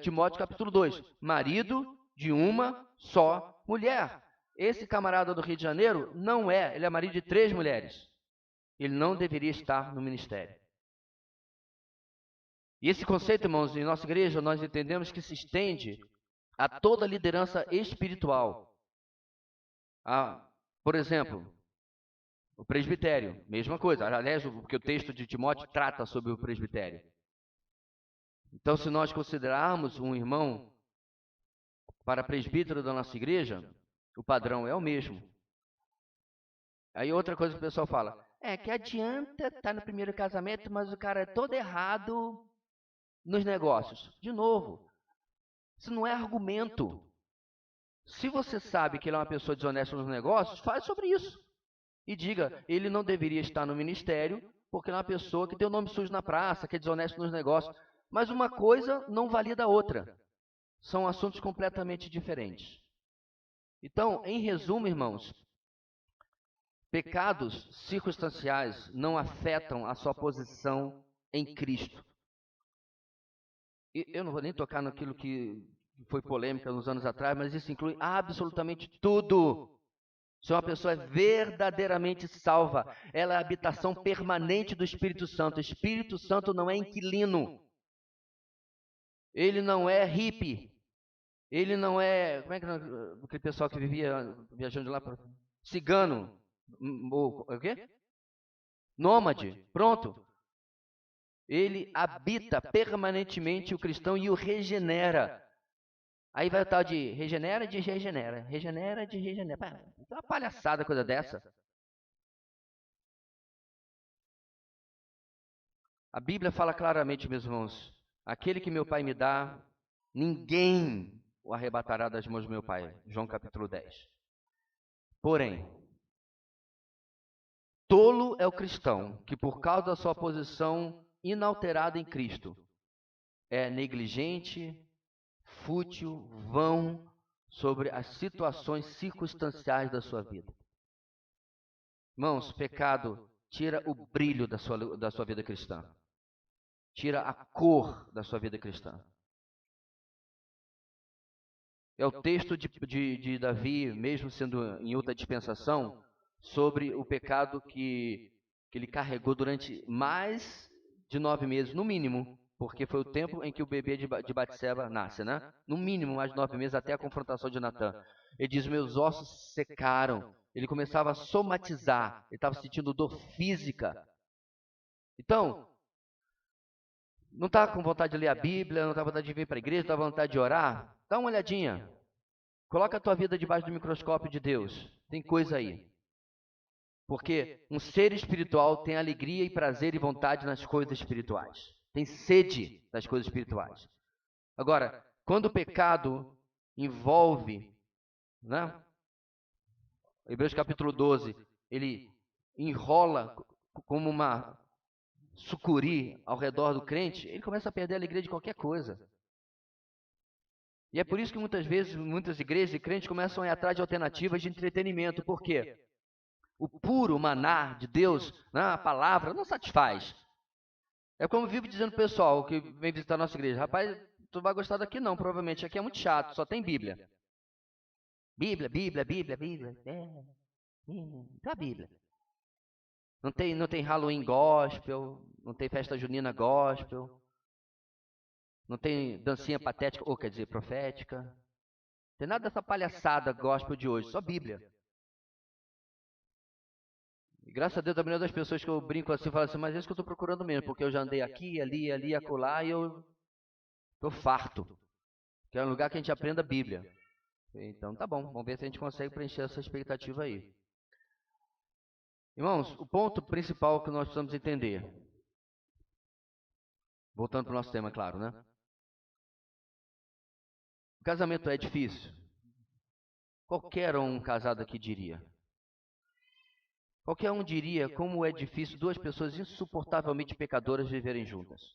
Timóteo capítulo 2, marido de uma só mulher. Esse camarada do Rio de Janeiro não é, ele é marido de 3 mulheres. Ele não deveria estar no ministério. E esse conceito, irmãos, em nossa igreja, nós entendemos que se estende a toda a liderança espiritual. Por exemplo, o presbitério, mesma coisa. Aliás, porque o texto de Timóteo trata sobre o presbitério. Então, se nós considerarmos um irmão para presbítero da nossa igreja, o padrão é o mesmo. Aí outra coisa que o pessoal fala, que adianta estar no primeiro casamento, mas o cara é todo errado nos negócios. De novo, isso não é argumento. Se você sabe que ele é uma pessoa desonesta nos negócios, fale sobre isso. E diga, ele não deveria estar no ministério, porque ele é uma pessoa que tem o nome sujo na praça, que é desonesto nos negócios. Mas uma coisa não valida a outra. São assuntos completamente diferentes. Então, em resumo, irmãos, pecados circunstanciais não afetam a sua posição em Cristo. E eu não vou nem tocar naquilo que foi polêmica nos anos atrás, mas isso inclui absolutamente tudo. Se uma pessoa é verdadeiramente salva, ela é a habitação permanente do Espírito Santo. O Espírito Santo não é inquilino. Ele não é hippie. Ele não é... Como é que aquele pessoal que vivia viajando de lá para... Cigano. O quê? Nômade. Pronto. Ele habita permanentemente o cristão e o regenera. Aí vai o tal de regenera, de regenera. Regenera, de regenera. É uma palhaçada coisa dessa. A Bíblia fala claramente, meus irmãos, aquele que meu Pai me dá, ninguém o arrebatará das mãos do meu Pai. João capítulo 10. Porém, tolo é o cristão que, por causa da sua posição inalterada em Cristo, é negligente, fútil, vão sobre as situações circunstanciais da sua vida. Irmãos, pecado tira o brilho da sua vida cristã. Tira a cor da sua vida cristã. É o texto de Davi, mesmo sendo em outra dispensação, sobre o pecado que ele carregou durante mais de 9 meses, no mínimo, porque foi o tempo em que o bebê de Batseba nasce, né? No mínimo, mais de 9 meses, até a confrontação de Natã. Ele diz, meus ossos secaram. Ele começava a somatizar, ele estava sentindo dor física. Então, não está com vontade de ler a Bíblia, não está com vontade de vir para a igreja, não está com vontade de orar? Dá uma olhadinha. Coloca a tua vida debaixo do microscópio de Deus. Tem coisa aí. Porque um ser espiritual tem alegria e prazer e vontade nas coisas espirituais. Tem sede das coisas espirituais. Agora, quando o pecado envolve, né? Hebreus capítulo 12, ele enrola como uma sucuri ao redor do crente, ele começa a perder a alegria de qualquer coisa. E é por isso que muitas vezes, muitas igrejas e crentes começam a ir atrás de alternativas de entretenimento. Por quê? O puro maná de Deus, né, a palavra, não satisfaz. É como eu vivo dizendo pro pessoal que vem visitar a nossa igreja. Rapaz, tu vai gostar daqui não, provavelmente. Aqui é muito chato, só tem Bíblia. Bíblia, Bíblia, Bíblia, Bíblia. Então a Bíblia. Não tem Halloween gospel, não tem festa junina gospel. Não tem dancinha patética, ou quer dizer, profética. Não tem nada dessa palhaçada gospel de hoje, só Bíblia. E graças a Deus, a maioria das pessoas que eu brinco assim, falam assim, mas é isso que eu estou procurando mesmo, porque eu já andei aqui, ali, acolá, e eu estou farto. Que é um lugar que a gente aprenda a Bíblia. Então tá bom, vamos ver se a gente consegue preencher essa expectativa aí. Irmãos, o ponto principal que nós precisamos entender, voltando para o nosso tema, claro, né? O casamento é difícil? Qualquer um casado aqui diria. Qualquer um diria como é difícil duas pessoas insuportavelmente pecadoras viverem juntas.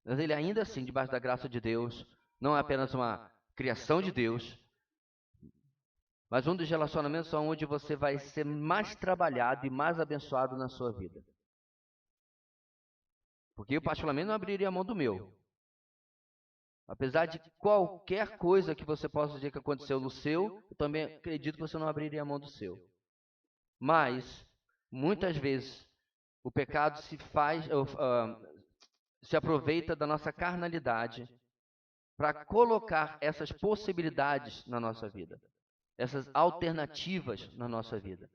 Mas ele ainda assim, debaixo da graça de Deus, não é apenas uma criação de Deus, mas um dos relacionamentos onde você vai ser mais trabalhado e mais abençoado na sua vida. Porque eu particularmente não abriria a mão do meu. Apesar de qualquer coisa que você possa dizer que aconteceu no seu, eu também acredito que você não abriria a mão do seu. Mas, muitas vezes, o pecado se aproveita da nossa carnalidade para colocar essas possibilidades na nossa vida, essas alternativas na nossa vida.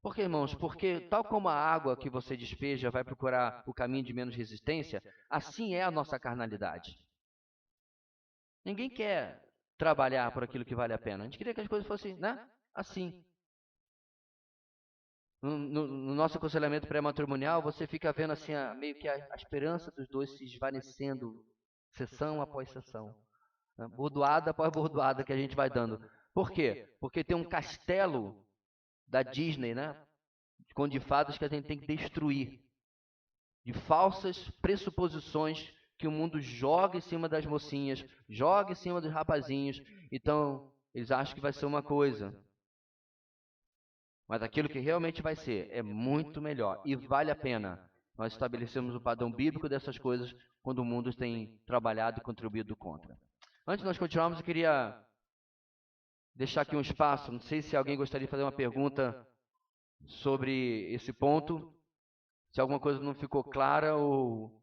Por que, irmãos? Porque tal como a água que você despeja vai procurar o caminho de menos resistência, assim é a nossa carnalidade. Ninguém quer trabalhar por aquilo que vale a pena. A gente queria que as coisas fossem, né? Assim. No nosso aconselhamento pré-matrimonial, você fica vendo assim, meio que a esperança dos dois se esvanecendo, sessão após sessão, né? Bordoada após bordoada que a gente vai dando. Por quê? Porque tem um castelo da Disney, né? Com de fadas que a gente tem que destruir, de falsas pressuposições que o mundo joga em cima das mocinhas, joga em cima dos rapazinhos. Então, eles acham que vai ser uma coisa, mas aquilo que realmente vai ser é muito melhor e vale a pena. Nós estabelecemos o padrão bíblico dessas coisas quando o mundo tem trabalhado e contribuído contra. Antes de nós continuarmos, eu queria deixar aqui um espaço. Não sei se alguém gostaria de fazer uma pergunta sobre esse ponto. Se alguma coisa não ficou clara ou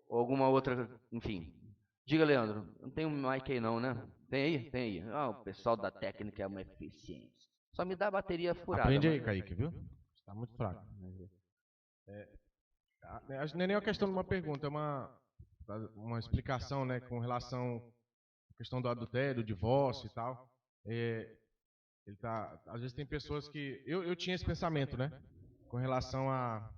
alguma outra, enfim. Diga, Leandro. Não tem um mic aí não, né? Tem aí? Tem aí. Ah, o pessoal da técnica é uma eficiência. Só me dá a bateria furada. Aprende aí, Kaique, viu? Está muito fraco. Acho que não é nem uma questão de uma pergunta, é uma explicação, né, com relação à questão do adultério, do divórcio e tal. Às vezes tem pessoas que... Eu tinha esse pensamento, né? Com relação a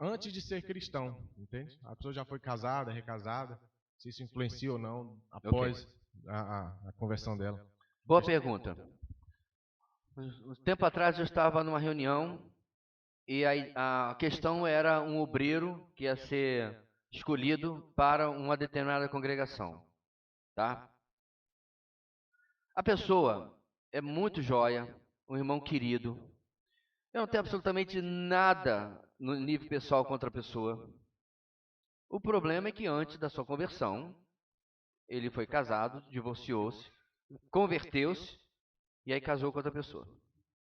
antes de ser cristão, entende? A pessoa já foi casada, recasada, se isso influencia ou não após a conversão dela. Boa pergunta. Um tempo atrás eu estava numa reunião e a questão era um obreiro que ia ser escolhido para uma determinada congregação, tá? A pessoa é muito joia, um irmão querido. Eu não tenho absolutamente nada no nível pessoal contra a pessoa. O problema é que antes da sua conversão, ele foi casado, divorciou-se, converteu-se e aí casou com outra pessoa.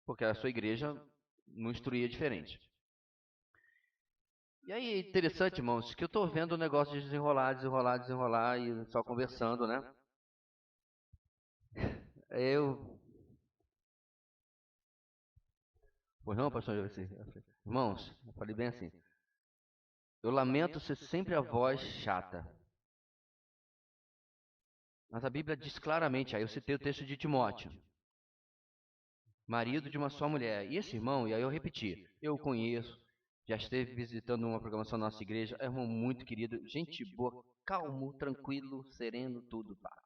Porque a sua igreja não instruía diferente. E aí é interessante, irmãos, que eu estou vendo o negócio de desenrolar e só conversando, né? Pois não, pastor? Irmãos, eu falei bem assim. Eu lamento ser sempre a voz chata. Mas a Bíblia diz claramente, aí eu citei o texto de Timóteo. Marido de uma só mulher. E esse irmão, e aí eu repeti, eu o conheço, já esteve visitando uma programação da nossa igreja, é um irmão muito querido, gente boa, calmo, tranquilo, sereno, tudo, pá.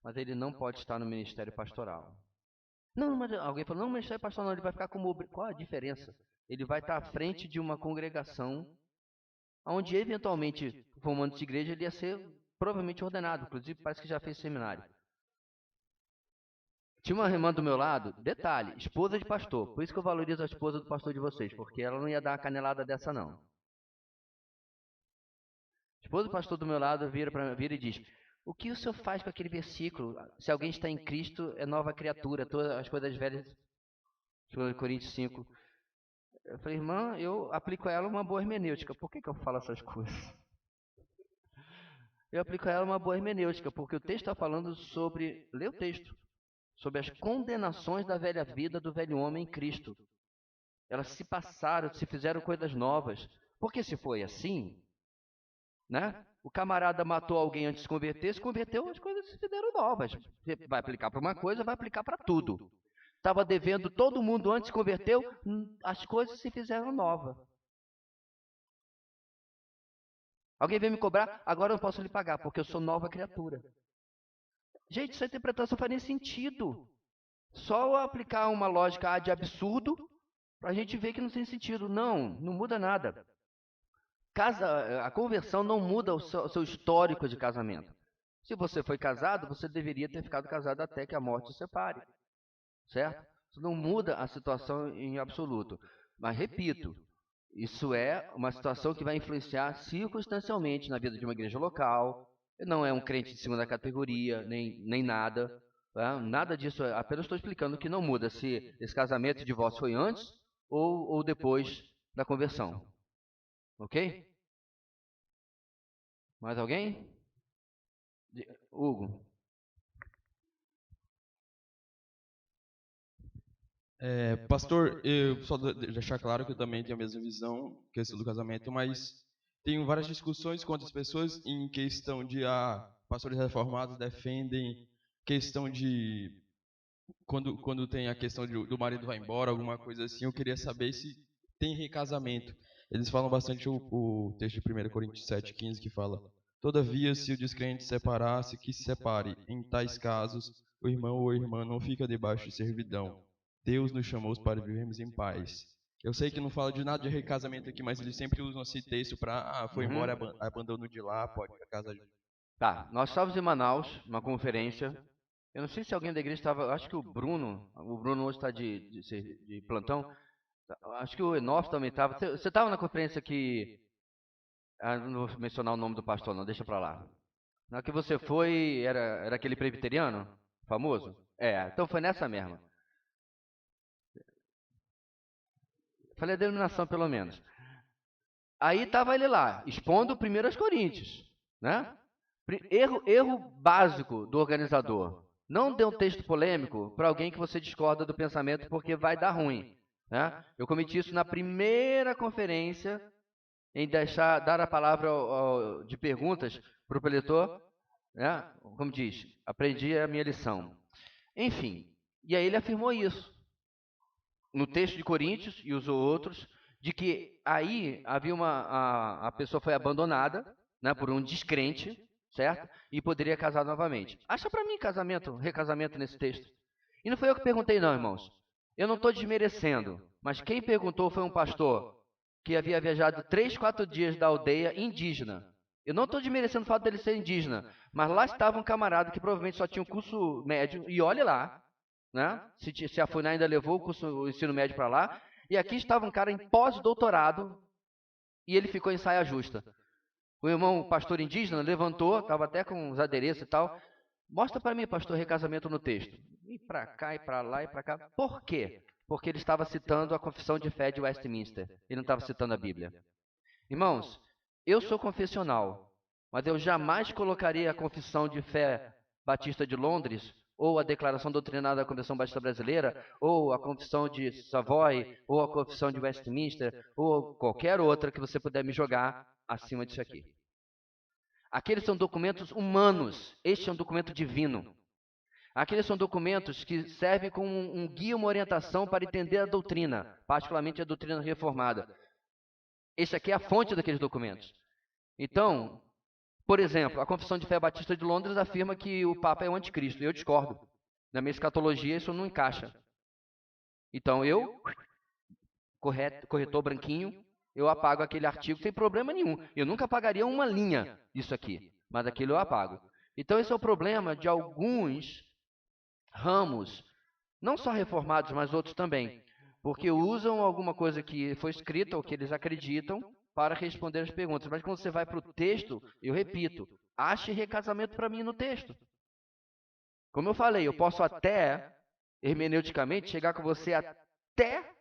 Mas ele não pode estar no ministério pastoral. Não, mas alguém falou, não, o ministério pastoral não, ele vai ficar como... Qual a diferença? Ele vai estar à frente de uma congregação, onde eventualmente, formando-se igreja, ele ia ser provavelmente ordenado, inclusive parece que já fez seminário. Tinha uma irmã do meu lado, detalhe, esposa de pastor, por isso que eu valorizo a esposa do pastor de vocês, porque ela não ia dar uma canelada dessa não. A esposa do pastor do meu lado vira e diz, o que o senhor faz com aquele versículo? Se alguém está em Cristo, é nova criatura, todas as coisas velhas, Coríntios 5. Eu falei, irmã, eu aplico a ela uma boa hermenêutica. Por que eu falo essas coisas? Eu aplico a ela uma boa hermenêutica, porque o texto está falando sobre, lê o texto, sobre as condenações da velha vida do velho homem em Cristo. Elas se passaram, se fizeram coisas novas. Porque se foi assim, né? O camarada matou alguém antes de se converteu, as coisas se fizeram novas. Você vai aplicar para uma coisa, vai aplicar para tudo. Estava devendo todo mundo antes se converteu, as coisas se fizeram novas. Alguém veio me cobrar, agora eu não posso lhe pagar, porque eu sou nova criatura. Gente, essa interpretação faz nem sentido. Só aplicar uma lógica de absurdo para a gente ver que não tem sentido. Não, não muda nada. A conversão não muda o seu histórico de casamento. Se você foi casado, você deveria ter ficado casado até que a morte o separe. Certo? Isso não muda a situação em absoluto. Mas, repito, isso é uma situação que vai influenciar circunstancialmente na vida de uma igreja local. Não é um crente de segunda categoria, nem nada. Tá? Nada disso, apenas estou explicando que não muda se esse casamento e divórcio foi antes ou depois da conversão. Ok? Mais alguém? Hugo. Pastor, eu só deixar claro que eu também tenho a mesma visão, questão do casamento, mas tenho várias discussões com outras pessoas em questão de pastores reformados defendem questão de quando tem a questão do marido vai embora, alguma coisa assim, eu queria saber se tem recasamento. Eles falam bastante o texto de 1 Coríntios 7,15 que fala: todavia, se o descrente separar-se, que se separe. Em tais casos, o irmão ou a irmã não fica debaixo de servidão. Deus nos chamou para vivermos em paz. Eu sei que não fala de nada de recasamento aqui, mas eles sempre usam esse texto para, foi embora, abandono de lá, pode casar de... Tá, nós estávamos em Manaus, numa conferência. Eu não sei se alguém da igreja estava, acho que o Bruno hoje está de plantão. Acho que o Enófilo também estava. Você estava na conferência que... não vou mencionar o nome do pastor, não, deixa para lá. Na que você foi, era aquele presbiteriano famoso? Então foi nessa mesma. Falei a denominação, pelo menos. Aí estava ele lá, expondo 1 Coríntios, né? Erro básico do organizador. Não dê um texto polêmico para alguém que você discorda do pensamento, porque vai dar ruim, né? Eu cometi isso na primeira conferência, em dar a palavra de perguntas para o preletor, né? Como diz, aprendi a minha lição. Enfim, e aí ele afirmou isso, no texto de Coríntios, e usou outros, de que aí havia a pessoa foi abandonada, né, por um descrente, certo? E poderia casar novamente. Acha para mim recasamento nesse texto. E não foi eu que perguntei não, irmãos. Eu não estou desmerecendo, mas quem perguntou foi um pastor que havia viajado 3, 4 dias da aldeia indígena. Eu não estou desmerecendo o fato dele ser indígena, mas lá estava um camarada que provavelmente só tinha um curso médio, e olhe lá, né? Se a FUNAI ainda levou o ensino médio para lá, e aqui estava um cara em pós-doutorado, e ele ficou em saia justa. O irmão pastor indígena levantou, estava até com os adereços e tal. Mostra para mim, pastor, recasamento no texto. E para cá, e para lá, e para cá. Por quê? Porque ele estava citando a confissão de fé de Westminster. Ele não estava citando a Bíblia. Irmãos, eu sou confessional, mas eu jamais colocaria a confissão de fé batista de Londres, ou a declaração doutrinária da Convenção Batista Brasileira, ou a confissão de Savoy, ou a confissão de Westminster, ou qualquer outra que você puder me jogar acima disso aqui. Aqueles são documentos humanos, este é um documento divino. Aqueles são documentos que servem como um guia, uma orientação para entender a doutrina, particularmente a doutrina reformada. Este aqui é a fonte daqueles documentos. Então, por exemplo, a Confissão de Fé Batista de Londres afirma que o Papa é o anticristo. Eu discordo. Na minha escatologia isso não encaixa. Então eu, corretor branquinho, eu apago aquele artigo sem problema nenhum. Eu nunca apagaria uma linha disso aqui, mas aquilo eu apago. Então esse é o problema de alguns ramos, não só reformados, mas outros também, porque usam alguma coisa que foi escrita ou que eles acreditam para responder as perguntas. Mas quando você vai para o texto, eu repito, ache recasamento para mim no texto. Como eu falei, eu posso até, hermeneuticamente, chegar com você até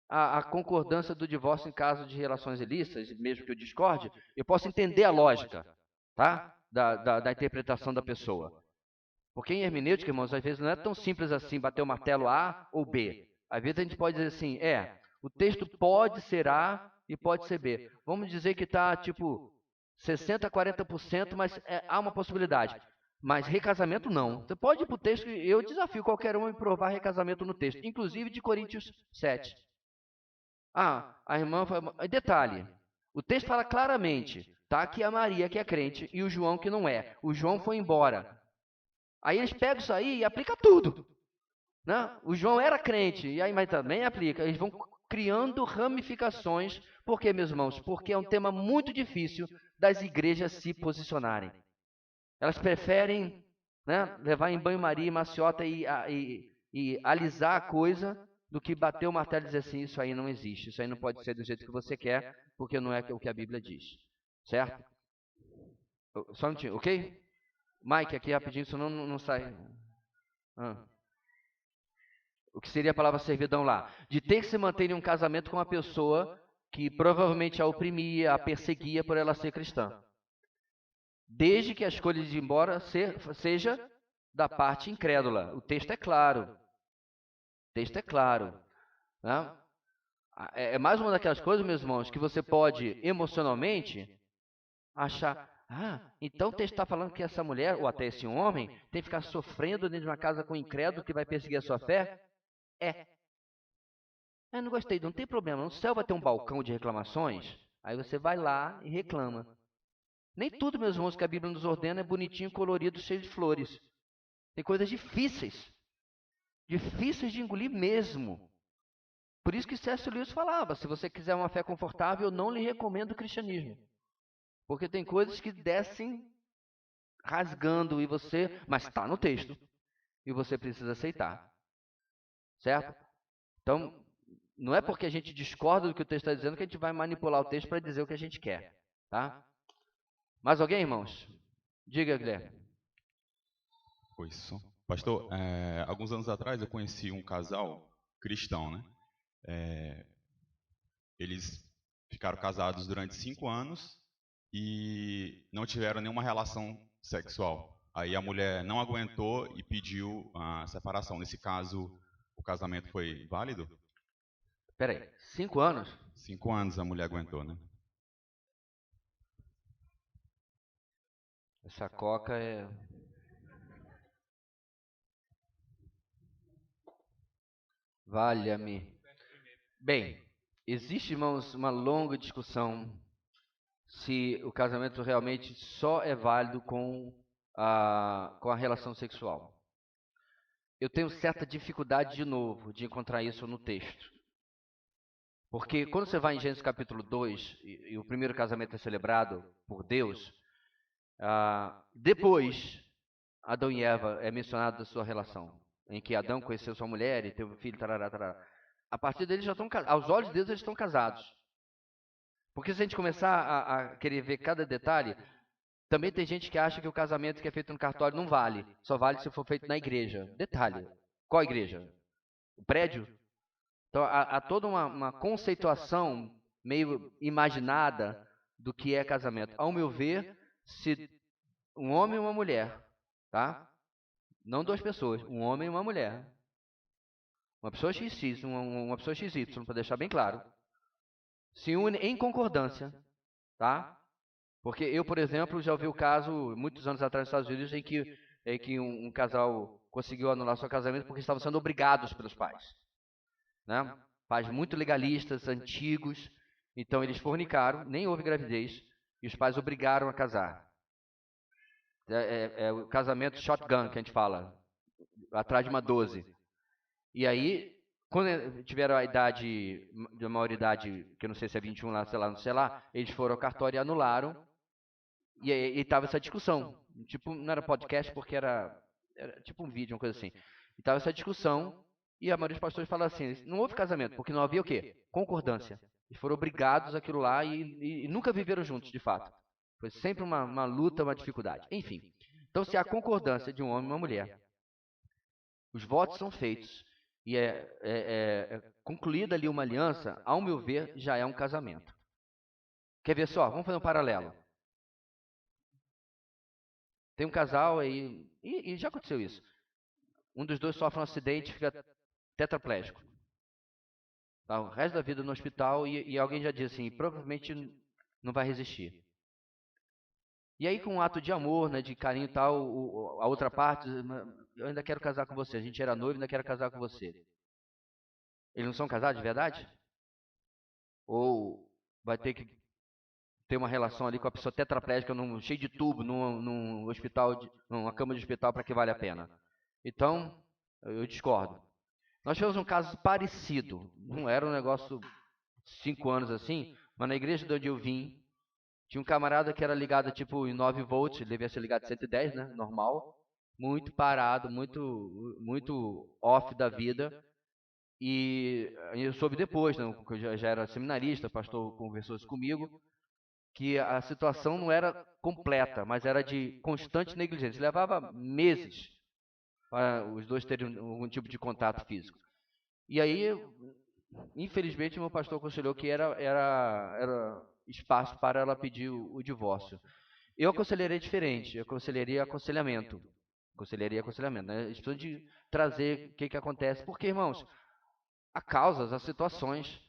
a concordância do divórcio em caso de relações ilícitas, mesmo que eu discorde, eu posso entender a lógica, tá? Da interpretação da pessoa. Porque em hermenêutica, irmãos, às vezes não é tão simples assim, bater o martelo A ou B. Às vezes a gente pode dizer assim, o texto pode ser A e pode ser B. Vamos dizer que está tipo 60% a 40%, mas há uma possibilidade. Mas recasamento não. Você pode ir para o texto, eu desafio qualquer um a provar recasamento no texto, inclusive de Coríntios 7. A irmã... Detalhe, o texto fala claramente, tá? Que a Maria que é crente e o João que não é. O João foi embora. Aí eles pegam isso aí e aplicam tudo. Né? O João era crente, e aí mas também aplica. Eles vão criando ramificações. Por quê, meus irmãos? Porque é um tema muito difícil das igrejas se posicionarem. Elas preferem, né, levar em banho-maria e maciota e alisar a coisa do que bater o martelo e dizer assim, isso aí não existe, isso aí não pode ser do jeito que você quer, porque não é o que a Bíblia diz. Certo? Só um minutinho, ok? Mike, aqui rapidinho, senão não sai. O que seria a palavra servidão lá? De ter que se manter em um casamento com uma pessoa que provavelmente a oprimia, a perseguia por ela ser cristã. Desde que a escolha de ir embora seja da parte incrédula. O texto é claro. O texto é claro. Né? É mais uma daquelas coisas, meus irmãos, que você pode emocionalmente achar, Então o texto está falando que essa mulher, ou até esse homem, tem que ficar sofrendo dentro de uma casa com um incrédulo que vai perseguir a sua fé? É. Eu não gostei, não tem problema. No céu vai ter um balcão de reclamações, aí você vai lá e reclama. Nem tudo, meus irmãos, que a Bíblia nos ordena é bonitinho, colorido, cheio de flores. Tem coisas difíceis. Difíceis de engolir mesmo. Por isso que C.S. Lewis falava, se você quiser uma fé confortável, eu não lhe recomendo o cristianismo. Porque tem coisas que descem rasgando mas está no texto. E você precisa aceitar. Certo? Então, não é porque a gente discorda do que o texto está dizendo que a gente vai manipular o texto para dizer o que a gente quer. Tá? Mais alguém, irmãos? Diga, Guilherme. Pois, pastor, alguns anos atrás eu conheci um casal cristão, né? Eles ficaram casados durante 5 anos e não tiveram nenhuma relação sexual. Aí a mulher não aguentou e pediu a separação. Nesse caso, o casamento foi válido? Peraí, 5 anos? 5 anos a mulher aguentou, né? Essa coca é... Valha-me. Bem, existe, irmãos, uma longa discussão se o casamento realmente só é válido com a relação sexual. Eu tenho certa dificuldade, de novo, de encontrar isso no texto. Porque quando você vai em Gênesis capítulo 2, e o primeiro casamento é celebrado por Deus, depois Adão e Eva é mencionado da sua relação, em que Adão conheceu sua mulher e teve um filho, tarará, tarará. A partir deles já estão casados. Aos olhos de Deus eles estão casados. Porque se a gente começar a querer ver cada detalhe, também tem gente que acha que o casamento que é feito no cartório não vale. Só vale se for feito na igreja. Detalhe. Qual igreja? O prédio? Então há toda uma conceituação meio imaginada do que é casamento. Ao meu ver, se um homem e uma mulher, tá? Não 2 pessoas, um homem e uma mulher. Uma pessoa XX, uma pessoa XY, para deixar bem claro. Se une em concordância, tá? Porque eu, por exemplo, já ouvi o caso, muitos anos atrás nos Estados Unidos, em que um casal conseguiu anular seu casamento porque estavam sendo obrigados pelos pais. Né? Pais muito legalistas, antigos. Então eles fornicaram, nem houve gravidez, e os pais obrigaram a casar. É o casamento shotgun que a gente fala, atrás de uma 12. E aí, quando tiveram a idade, de maioridade, que eu não sei se é 21 lá, não sei lá, eles foram ao cartório e anularam. E estava essa discussão. Tipo, não era podcast porque era tipo um vídeo, uma coisa assim. E estava essa discussão e a maioria dos pastores falaram assim, não houve casamento, porque não havia o quê? Concordância. Eles foram obrigados àquilo lá e nunca viveram juntos, de fato. Foi sempre uma luta, uma dificuldade. Enfim. Então, se há concordância de um homem e uma mulher, os votos são feitos e é concluída ali uma aliança, ao meu ver, já é um casamento. Quer ver só? Vamos fazer um paralelo. Tem um casal aí, e já aconteceu isso. Um dos dois sofre um acidente e fica tetraplégico. Tá, o resto da vida no hospital e alguém já diz assim, provavelmente não vai resistir. E aí com um ato de amor, né, de carinho e tal, a outra parte, eu ainda quero casar com você, a gente era noivo, ainda quero casar com você. Eles não são casados de verdade? Ou vai ter que ter uma relação ali com a pessoa tetraplégica, cheio de tubo, num hospital, numa cama de hospital, para que vale a pena? Então, eu discordo. Nós tivemos um caso parecido, não era um negócio 5 anos assim, mas na igreja de onde eu vim, tinha um camarada que era ligado tipo em 9 volts, ele devia ser ligado 110, né, normal, muito parado, muito off da vida. E eu soube depois, né, porque eu já era seminarista, o pastor conversou isso comigo, que a situação não era completa, mas era de constante negligência. Levava meses para os dois terem algum tipo de contato físico. E aí, infelizmente, meu pastor aconselhou que era espaço para ela pedir o divórcio. Eu aconselharia diferente, eu aconselharia aconselhamento. Aconselharia aconselhamento, né? A gente precisa de trazer o que acontece. Porque, irmãos, há causas, há situações.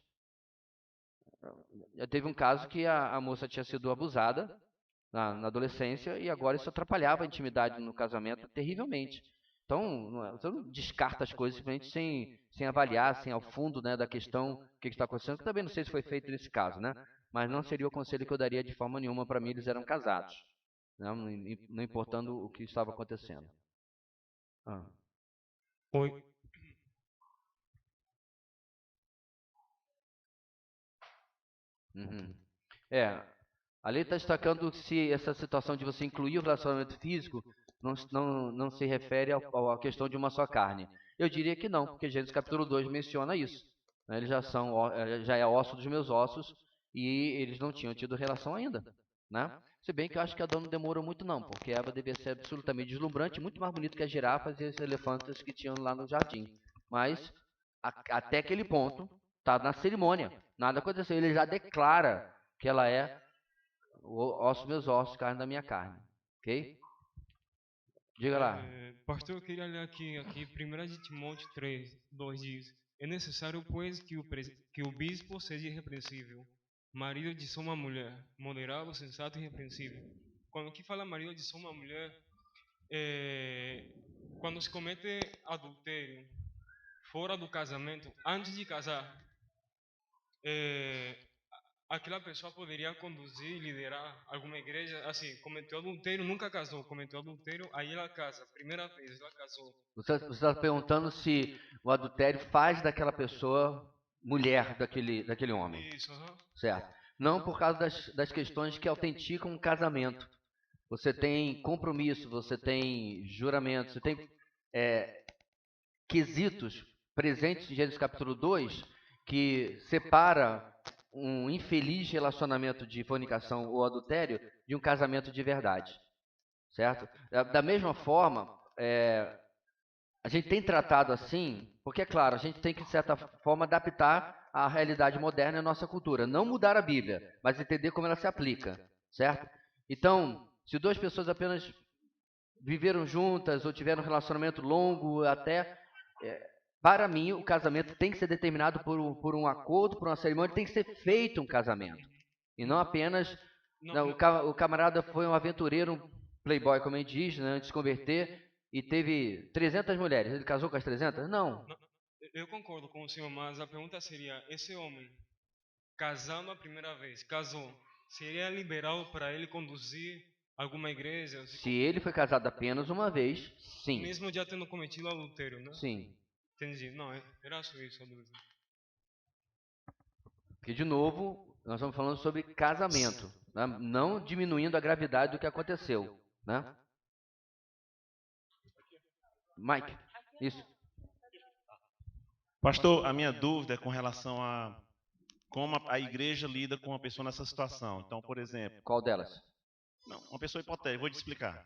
Já teve um caso que a moça tinha sido abusada na adolescência, e agora isso atrapalhava a intimidade no casamento terrivelmente. Então, você não descarta as coisas simplesmente sem avaliar, sem ao fundo, né, da questão, o que está acontecendo, que também não sei se foi feito nesse caso, né? Mas não seria o conselho que eu daria de forma nenhuma. Para mim, eles eram casados, não importando o que estava acontecendo. Oi. A lei está destacando se essa situação de você incluir o relacionamento físico não se refere à questão de uma só carne. Eu diria que não, porque Gênesis capítulo 2 menciona isso. Né? Eles já é osso dos meus ossos, e eles não tinham tido relação ainda. Né? Se bem que eu acho que Adão não demorou muito não, porque Eva devia ser absolutamente deslumbrante, muito mais bonita que as girafas e os elefantes que tinham lá no jardim. Mas, até aquele ponto, está na cerimônia. Nada aconteceu. Ele já declara que ela é osso dos meus ossos, carne da minha carne. Ok? Diga lá. Pastor, eu queria ler aqui 1 de Timóteo 3:2 diz: é necessário, pois, que o bispo seja irrepreensível, marido de só uma mulher, moderado, sensato e irrepreensível. Quando aqui fala marido de só uma mulher, quando se comete adultério fora do casamento, antes de casar, aquela pessoa poderia conduzir, liderar alguma igreja, assim, cometeu adultério, nunca casou, cometeu adultério, aí ela casa, primeira vez ela casou. Você está perguntando se o adultério faz daquela pessoa mulher daquele homem. Isso, Certo. Não por causa das questões que autenticam um casamento. Você tem compromisso, você tem juramento, você tem quesitos presentes em Gênesis capítulo 2 que separa um infeliz relacionamento de fornicação ou adultério de um casamento de verdade, certo? Da mesma forma, a gente tem tratado assim, porque é claro, a gente tem que, de certa forma, adaptar à realidade moderna e à nossa cultura. Não mudar a Bíblia, mas entender como ela se aplica, certo? Então, se duas pessoas apenas viveram juntas ou tiveram um relacionamento longo, até... para mim, o casamento tem que ser determinado por um acordo, por uma cerimônia, tem que ser feito um casamento. E não apenas... o camarada foi um aventureiro, um playboy, como a gente diz, né, antes de se converter, e teve 300 mulheres. Ele casou com as 300? Não. Eu concordo com o senhor, mas a pergunta seria, esse homem, casando a primeira vez, casou, seria liberal para ele conduzir alguma igreja? Se ele foi casado apenas uma vez, sim. Mesmo já tendo cometido adultério, né? Sim. Entendi. Não, era só isso a dúvida. Porque, de novo, nós estamos falando sobre casamento, né? Não diminuindo a gravidade do que aconteceu, né? Mike, isso. Pastor, a minha dúvida é com relação a como a igreja lida com uma pessoa nessa situação. Então, por exemplo... Qual delas? Não, uma pessoa hipotética, vou te explicar.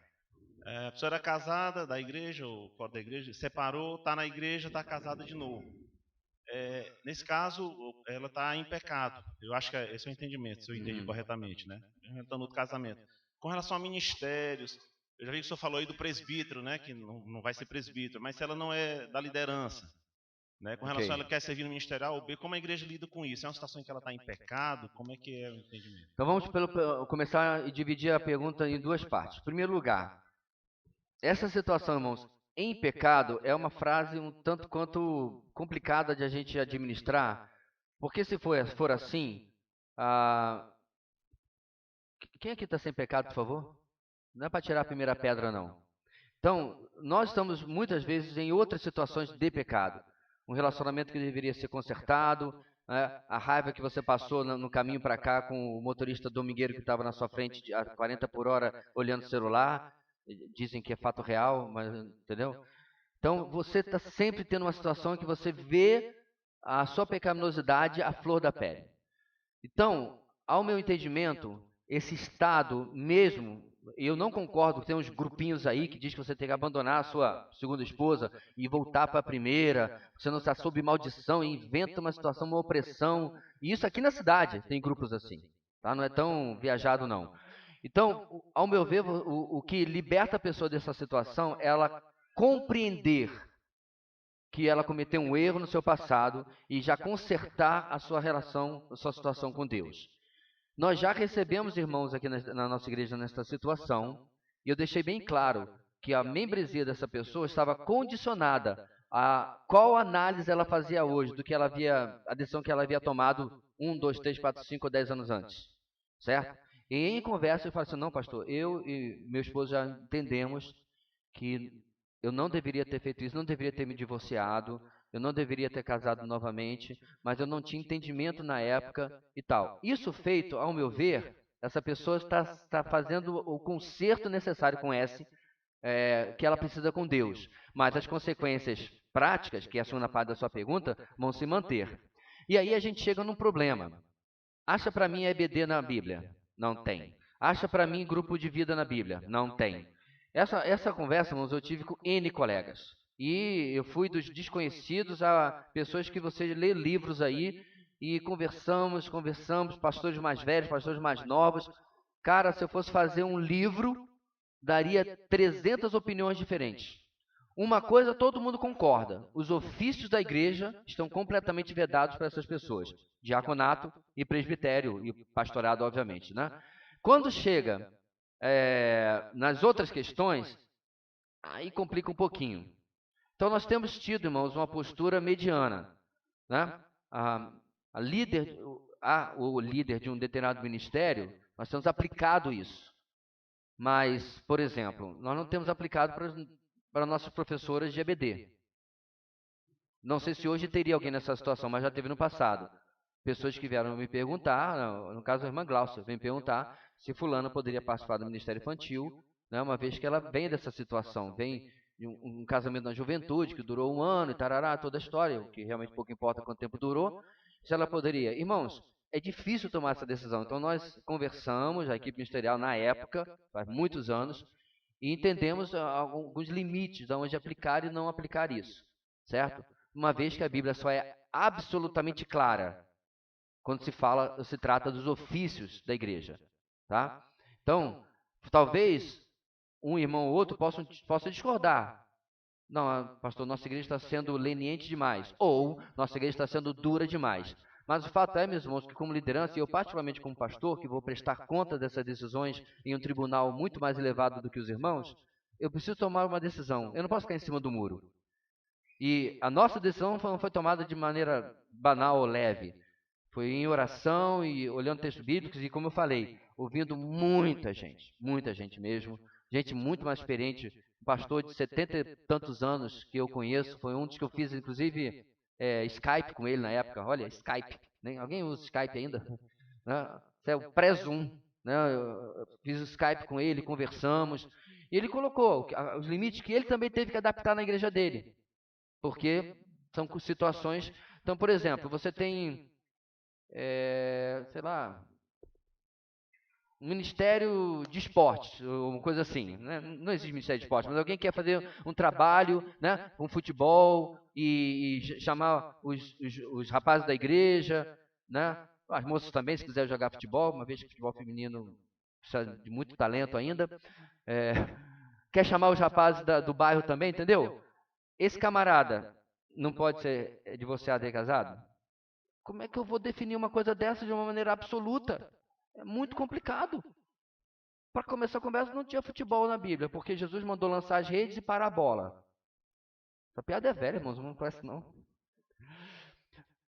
A pessoa era casada da igreja, ou fora da igreja, separou, está na igreja, está casada de novo. Nesse caso, ela está em pecado. Eu acho que esse é o entendimento, se eu entendi corretamente, né? Então, no casamento. Com relação a ministérios, eu já vi que o senhor falou aí do presbítero, né? Que não vai ser presbítero, mas se ela não é da liderança, né? Com relação a ela quer servir no ministerial, como a igreja lida com isso? É uma situação em que ela está em pecado? Como é que é o entendimento? Então vamos começar e dividir a pergunta em duas partes. Em primeiro lugar, essa situação, irmãos, em pecado é uma frase um tanto quanto complicada de a gente administrar, porque se for assim, quem aqui está sem pecado, por favor? Não é para tirar a primeira pedra, não. Então, nós estamos muitas vezes em outras situações de pecado. Um relacionamento que deveria ser consertado, né? A raiva que você passou no caminho para cá com o motorista domingueiro que estava na sua frente a 40 por hora olhando o celular. Dizem que é fato real, mas entendeu? Então, você está sempre tendo uma situação em que você vê a sua pecaminosidade à flor da pele. Então, ao meu entendimento, esse estado mesmo, eu não concordo, tem uns grupinhos aí que diz que você tem que abandonar a sua segunda esposa e voltar para a primeira, você não está sob maldição e inventa uma situação, uma opressão. E isso aqui na cidade tem grupos assim, tá? Não é tão viajado não. Então, ao meu ver, o que liberta a pessoa dessa situação é ela compreender que ela cometeu um erro no seu passado e já consertar a sua relação, a sua situação com Deus. Nós já recebemos irmãos aqui na nossa igreja nesta situação, e eu deixei bem claro que a membresia dessa pessoa estava condicionada a qual análise ela fazia hoje, do que ela havia, a decisão que ela havia tomado 1, 2, 3, 4, 5 ou 10 anos antes, certo? E em conversa eu falo assim, não, pastor, eu e meu esposo já entendemos que eu não deveria ter feito isso, não deveria ter me divorciado, eu não deveria ter casado novamente, mas eu não tinha entendimento na época e tal. Isso feito, ao meu ver, essa pessoa está fazendo o conserto necessário com S, que ela precisa com Deus. Mas as consequências práticas, que é a segunda parte da sua pergunta, vão se manter. E aí a gente chega num problema. Acha para mim EBD na Bíblia? Não tem. Acha para mim grupo de vida na Bíblia? Não tem. Essa conversa, irmãos, eu tive com N colegas. E eu fui dos desconhecidos a pessoas que você lê livros aí e conversamos, pastores mais velhos, pastores mais novos. Cara, se eu fosse fazer um livro, daria 300 opiniões diferentes. Uma coisa todo mundo concorda: os ofícios da igreja estão completamente vedados para essas pessoas. Diaconato e presbitério e pastorado, obviamente, né? Quando chega nas outras questões, aí complica um pouquinho. Então nós temos tido, irmãos, uma postura mediana, né? O líder de um determinado ministério, nós temos aplicado isso. Mas, por exemplo, nós não temos aplicado para nossas professoras de EBD. Não sei se hoje teria alguém nessa situação, mas já teve no passado. Pessoas que vieram me perguntar, no caso a irmã Glaucia, vem perguntar se fulana poderia participar do Ministério Infantil, né, uma vez que ela vem dessa situação, vem de um casamento na juventude que durou 1 ano e tarará, toda a história, o que realmente pouco importa quanto tempo durou, se ela poderia. Irmãos, é difícil tomar essa decisão. Então nós conversamos, a equipe ministerial na época, faz muitos anos, e entendemos alguns limites aonde aplicar e não aplicar isso, certo? Uma vez que a Bíblia só é absolutamente clara quando se trata dos ofícios da igreja, tá? Então, talvez um irmão ou outro possa discordar. Não, pastor, nossa igreja está sendo leniente demais, ou nossa igreja está sendo dura demais. Mas o fato é, meus irmãos, que como liderança, e eu particularmente como pastor, que vou prestar conta dessas decisões em um tribunal muito mais elevado do que os irmãos, eu preciso tomar uma decisão. Eu não posso ficar em cima do muro. E a nossa decisão não foi tomada de maneira banal ou leve. Foi em oração e olhando textos bíblicos e, como eu falei, ouvindo muita gente mesmo, gente muito mais experiente. Um pastor de 70 e tantos anos que eu conheço, foi um dos que eu fiz, inclusive, Skype com ele na época. Olha, Skype. Né? Alguém usa Skype ainda? Né? Isso é o pré-Zoom. Né? Eu fiz o Skype com ele, conversamos. E ele colocou os limites que ele também teve que adaptar na igreja dele. Porque são situações... Então, por exemplo, você tem... sei lá, um ministério de esportes, uma coisa assim, né? Não existe ministério de esportes, mas alguém quer fazer um trabalho, né, com futebol e chamar os rapazes da igreja, né, as moças também, se quiser jogar futebol, uma vez que o futebol feminino precisa de muito talento ainda, quer chamar os rapazes do bairro também, entendeu? Esse camarada não pode ser divorciado e casado? Como é que eu vou definir uma coisa dessa de uma maneira absoluta? É muito complicado. Para começar a conversa, não tinha futebol na Bíblia, porque Jesus mandou lançar as redes e parar a bola. Essa piada é velha, irmãos, não conhece não.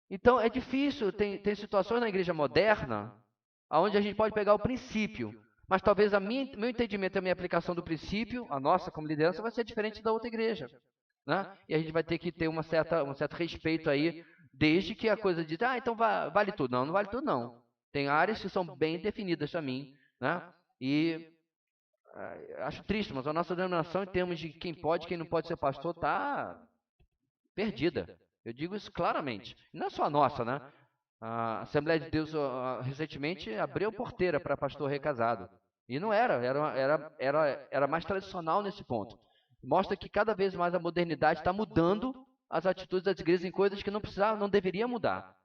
Então, é difícil. Tem situações na igreja moderna onde a gente pode pegar o princípio, mas talvez meu entendimento e a minha aplicação do princípio, a nossa como liderança, vai ser diferente da outra igreja. Né? E a gente vai ter que ter um certo respeito aí, desde que a coisa diz, então vale tudo. Não vale tudo não. Tem áreas que são bem definidas para mim, né? E acho triste, mas a nossa denominação em termos de quem pode e quem não pode ser pastor está perdida. Eu digo isso claramente. Não é só a nossa, né? A Assembleia de Deus recentemente abriu porteira para pastor recasado. E não era mais tradicional nesse ponto. Mostra que cada vez mais a modernidade está mudando as atitudes das igrejas em coisas que não deveria mudar.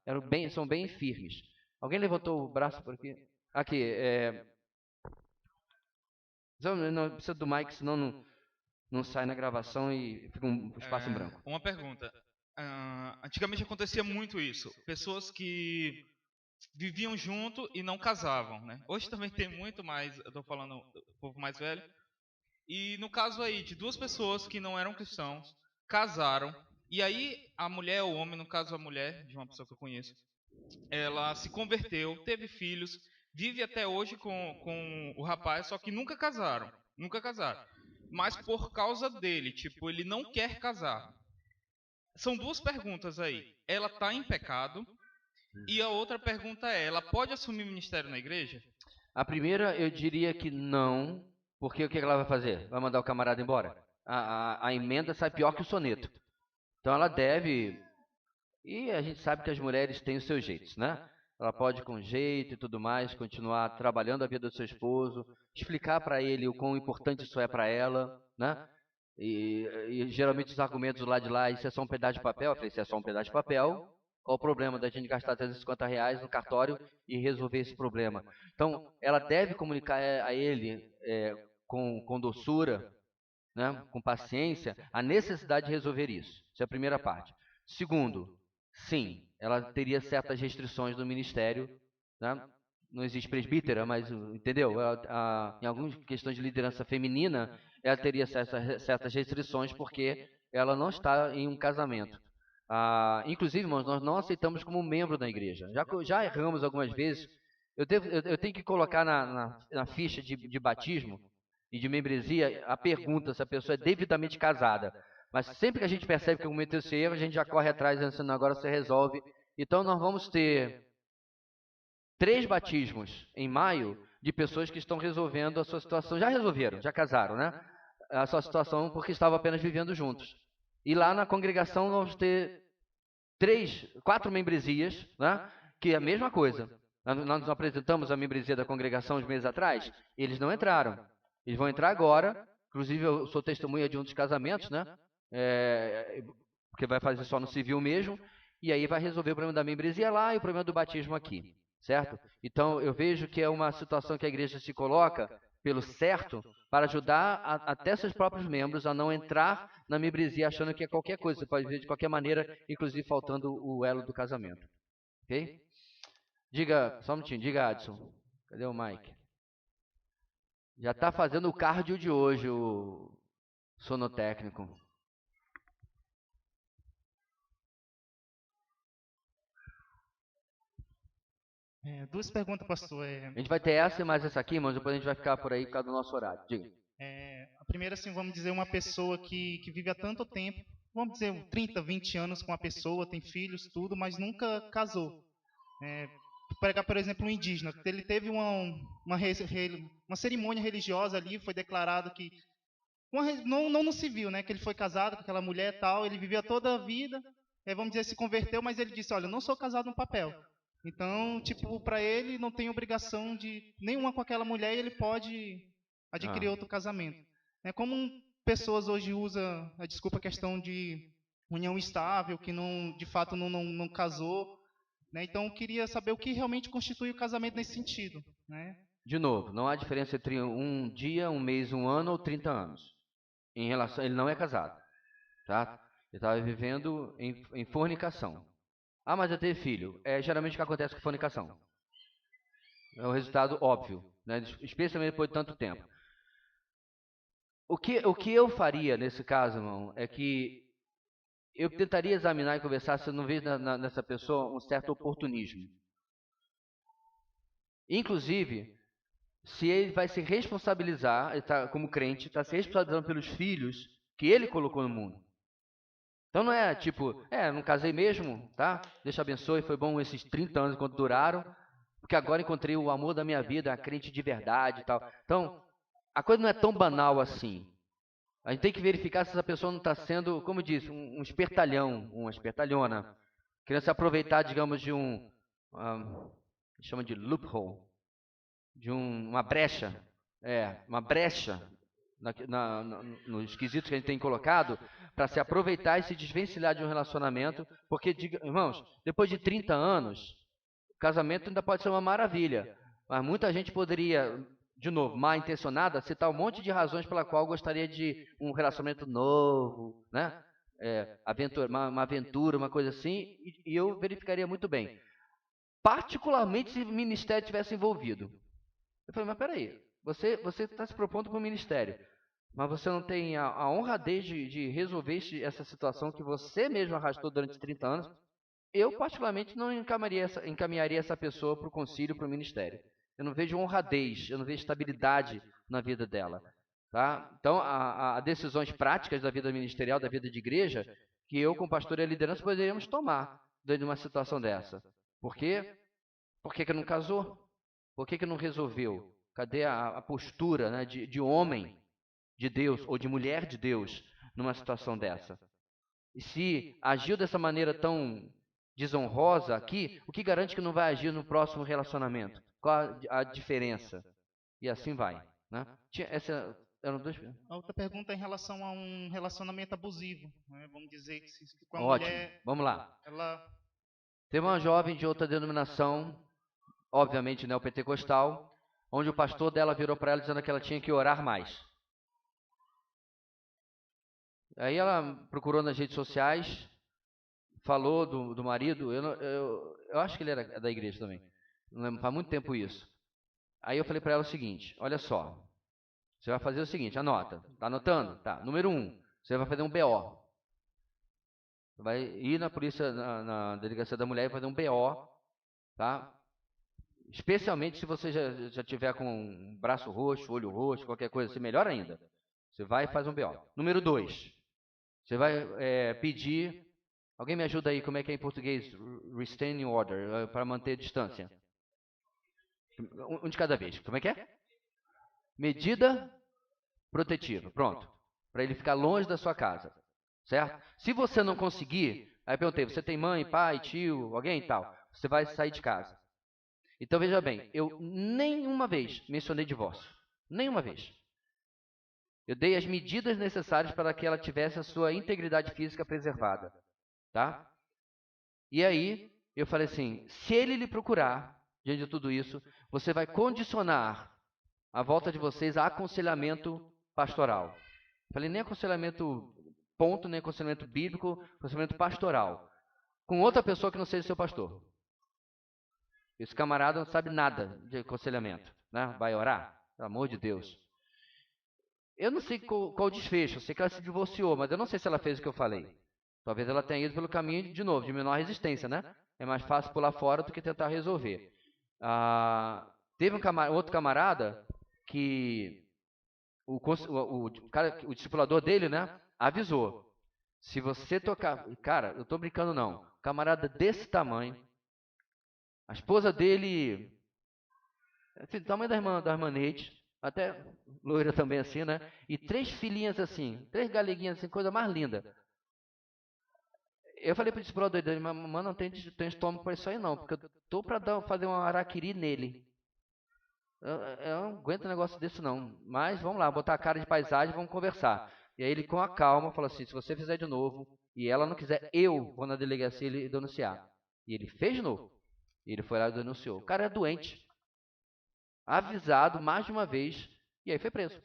São bem firmes. Alguém levantou o braço por aqui? Aqui, não precisa do mic, senão não sai na gravação e fica um espaço em branco. Uma pergunta. Antigamente acontecia muito isso. Pessoas que viviam junto e não casavam, né? Hoje também tem muito mais, eu estou falando do povo mais velho. E no caso aí de duas pessoas que não eram cristãos, casaram, e aí a mulher, ou o homem, no caso a mulher, de uma pessoa que eu conheço, ela se converteu, teve filhos, vive até hoje com o rapaz, só que nunca casaram, nunca casaram. Mas por causa dele, tipo, ele não quer casar. São duas perguntas aí. Ela está em pecado? E a outra pergunta é, ela pode assumir ministério na igreja? A primeira, eu diria que não, porque o que ela vai fazer? Vai mandar o camarada embora? A emenda sai pior que o soneto. Então ela deve, e a gente sabe que as mulheres têm os seus jeitos, né? Ela pode com jeito e tudo mais, continuar trabalhando a vida do seu esposo, explicar para ele o quão importante isso é para ela, né? E geralmente os argumentos do lado de lá, isso é só um pedaço de papel. Eu falei, isso é só um pedaço de papel. Qual o problema da gente gastar R$350 no cartório e resolver esse problema? Então, ela deve comunicar a ele com doçura, né, com paciência, a necessidade de resolver isso. Essa é a primeira parte. Segundo, sim, ela teria certas restrições no ministério, né? Não existe presbítera, mas, entendeu? Em algumas questões de liderança feminina, ela teria certas restrições porque ela não está em um casamento. Inclusive, irmãos, nós não aceitamos como membro da igreja. Já erramos algumas vezes. Eu tenho que colocar na ficha de batismo e de membresia a pergunta se a pessoa é devidamente casada. Mas sempre que a gente percebe que cometeu esse erro, a gente já corre atrás, dizendo, agora você resolve. Então, nós vamos ter 3 batismos em maio de pessoas que estão resolvendo a sua situação. Já resolveram, já casaram, né? A sua situação porque estavam apenas vivendo juntos. E lá na congregação nós vamos ter 4 membresias, né? Que é a mesma coisa. Nós apresentamos a membresia da congregação uns meses atrás, eles não entraram. Eles vão entrar agora. Inclusive eu sou testemunha de um dos casamentos, né? Porque vai fazer só no civil mesmo. E aí vai resolver o problema da membresia lá e o problema do batismo aqui. Certo? Então, eu vejo que é uma situação que a igreja se coloca pelo certo para ajudar até seus próprios membros a não entrar na membresia achando que é qualquer coisa. Você pode ver de qualquer maneira, inclusive faltando o elo do casamento. Ok? Diga, só um minutinho, diga, Adson. Cadê o Mike? Já está fazendo o cardio de hoje, o sonotécnico. Duas perguntas, pastor. A gente vai ter essa e mais essa aqui, mas depois a gente vai ficar por aí por causa do nosso horário. Diga. A primeira, assim, vamos dizer, uma pessoa que vive há tanto tempo, vamos dizer, 30, 20 anos com a pessoa, tem filhos, tudo, mas nunca casou. Pegar, por exemplo, um indígena, ele teve uma cerimônia religiosa ali, foi declarado que, não no civil, né, que ele foi casado com aquela mulher e tal, ele vivia toda a vida, vamos dizer, se converteu, mas ele disse, olha, eu não sou casado no papel. Então, tipo, para ele não tem obrigação de nenhuma com aquela mulher e ele pode adquirir outro casamento. Como pessoas hoje usam a questão de união estável, que não, de fato não casou. Então, eu queria saber o que realmente constitui o casamento nesse sentido. De novo, não há diferença entre um dia, um mês, um ano ou 30 anos. Em relação, ele não é casado. Tá? Ele estava vivendo em fornicação. Mas eu tenho filho. Geralmente o que acontece com fornicação. É o resultado óbvio, né? Especialmente depois de tanto tempo. O que eu faria nesse caso, irmão, é que eu tentaria examinar e conversar se eu não vejo nessa pessoa um certo oportunismo. Inclusive, se ele vai se responsabilizar, ele tá, como crente, está se responsabilizando pelos filhos que ele colocou no mundo. Então não é tipo, não casei mesmo, tá? Deus te abençoe, foi bom esses 30 anos enquanto duraram, porque agora encontrei o amor da minha vida, a crente de verdade e tal. Então, a coisa não é tão banal assim. A gente tem que verificar se essa pessoa não está sendo, como diz, um espertalhão, uma espertalhona, querendo se aproveitar, digamos, de chama de loophole, de uma brecha, uma brecha nos quesitos que a gente tem colocado, para se aproveitar e se desvencilhar de um relacionamento, porque, irmãos, depois de 30 anos, o casamento ainda pode ser uma maravilha, mas muita gente poderia, de novo, mal intencionada, citar um monte de razões pela qual gostaria de um relacionamento novo, né? Uma aventura, uma coisa assim, e eu verificaria muito bem. particularmente se o ministério tivesse envolvido. Eu falei, mas peraí, você está se propondo para o ministério, mas você não tem a honradez de resolver essa situação que você mesmo arrastou durante 30 anos. Eu, particularmente, não encaminharia essa pessoa para o concílio, para o ministério. Eu não vejo honradez, eu não vejo estabilidade na vida dela. Tá? Então, há decisões práticas da vida ministerial, da vida de igreja, que eu, como pastor e a liderança, poderíamos tomar dentro de uma situação dessa. Por quê? Por que não casou? Por que não resolveu? Cadê a postura, né, de homem de Deus ou de mulher de Deus numa situação dessa? E se agiu dessa maneira tão desonrosa aqui, o que garante que não vai agir no próximo relacionamento? Qual a diferença? E assim vai. Né? Eram duas... A outra pergunta é em relação a um relacionamento abusivo. Né? Vamos dizer que com a Ótimo, mulher... vamos lá. Ela... Teve uma jovem de outra denominação, obviamente neopentecostal, onde o pastor dela virou para ela dizendo que ela tinha que orar mais. Aí ela procurou nas redes sociais, falou do marido, eu acho que ele era da igreja também, não lembro, faz muito tempo isso. Aí eu falei para ela o seguinte, olha só, você vai fazer o seguinte, anota, tá anotando? Tá. Número 1, você vai fazer um BO. Você vai ir na polícia, na delegacia da mulher e fazer um BO, tá? Especialmente se você já tiver com um braço roxo, olho roxo, qualquer coisa assim, melhor ainda. Você vai e faz um BO. Número 2, você vai pedir... Alguém me ajuda aí, como é que é em português? Restraining order, para manter a distância. Um de cada vez. Como é que é? Medida protetiva. Pronto. Para ele ficar longe da sua casa. Certo? Se você não conseguir, aí eu perguntei, você tem mãe, pai, tio, alguém e tal? Você vai sair de casa. Então veja bem, eu nenhuma vez mencionei divórcio. Nenhuma vez. Eu dei as medidas necessárias para que ela tivesse a sua integridade física preservada. Tá? E aí, eu falei assim, se ele lhe procurar, diante de tudo isso, você vai condicionar a volta de vocês a aconselhamento pastoral. Falei, nem aconselhamento ponto, nem aconselhamento bíblico, aconselhamento pastoral. Com outra pessoa que não seja seu pastor. Esse camarada não sabe nada de aconselhamento. Né? Vai orar? Pelo amor de Deus. Eu não sei qual o desfecho, eu sei que ela se divorciou, mas eu não sei se ela fez o que eu falei. Talvez ela tenha ido pelo caminho, de novo, de menor resistência, né? É mais fácil pular fora do que tentar resolver. Teve outro camarada que o discipulador dele, né, avisou. Se você tocar... Cara, eu tô brincando não. Camarada desse tamanho. A esposa dele... Assim, do tamanho da irmã Neide. Até loira também assim, né? E 3 filhinhas assim. 3 galeguinhas assim, coisa mais linda. Eu falei para o discipulador dele, mas mano, não tem estômago para isso aí não, porque eu tô para fazer um araquiri nele. Eu não aguento um negócio desse não. Mas vamos lá, botar a cara de paisagem, vamos conversar. E aí ele com a calma falou assim, se você fizer de novo e ela não quiser, eu vou na delegacia e denunciar. E ele fez de novo. E ele foi lá e denunciou. O cara é doente. Avisado mais de uma vez. E aí foi preso.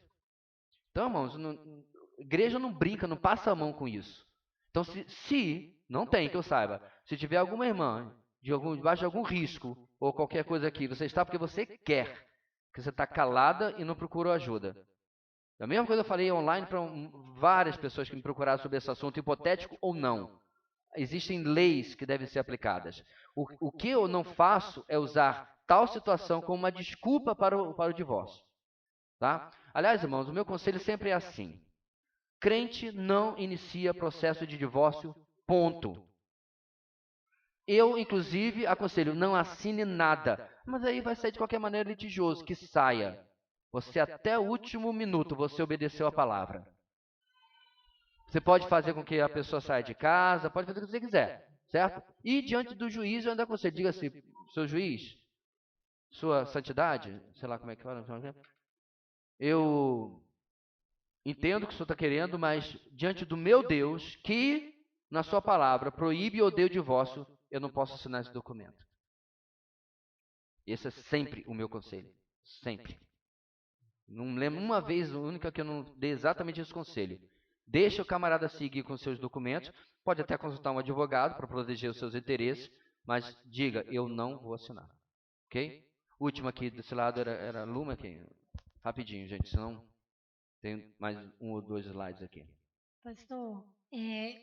Então, irmãos, igreja não brinca, não passa a mão com isso. Então, se não tem que eu saiba, se tiver alguma irmã debaixo de algum risco ou qualquer coisa aqui, você está porque você quer, porque você está calada e não procurou ajuda. A mesma coisa eu falei online para várias pessoas que me procuraram sobre esse assunto, hipotético ou não. Existem leis que devem ser aplicadas. O que eu não faço é usar tal situação como uma desculpa para o divórcio. Tá? Aliás, irmãos, o meu conselho sempre é assim. Crente não inicia processo de divórcio, ponto. Eu, inclusive, aconselho, não assine nada. Mas aí vai sair de qualquer maneira litigioso, que saia. Você até o último minuto, você obedeceu a palavra. Você pode fazer com que a pessoa saia de casa, pode fazer o que você quiser, certo? E diante do juiz, eu ainda aconselho, diga assim, seu juiz, sua santidade, sei lá como é que fala, eu entendo o que o senhor está querendo, mas diante do meu Deus, que na sua palavra proíbe e odeia o divórcio, eu não posso assinar esse documento. Esse é sempre o meu conselho. Sempre. Não lembro uma vez única que eu não dei exatamente esse conselho. Deixa o camarada seguir com seus documentos, pode até consultar um advogado para proteger os seus interesses, mas diga, eu não vou assinar. Ok? Última aqui desse lado era Luma aqui. Rapidinho, gente, senão tem mais um ou dois slides aqui. Pastor,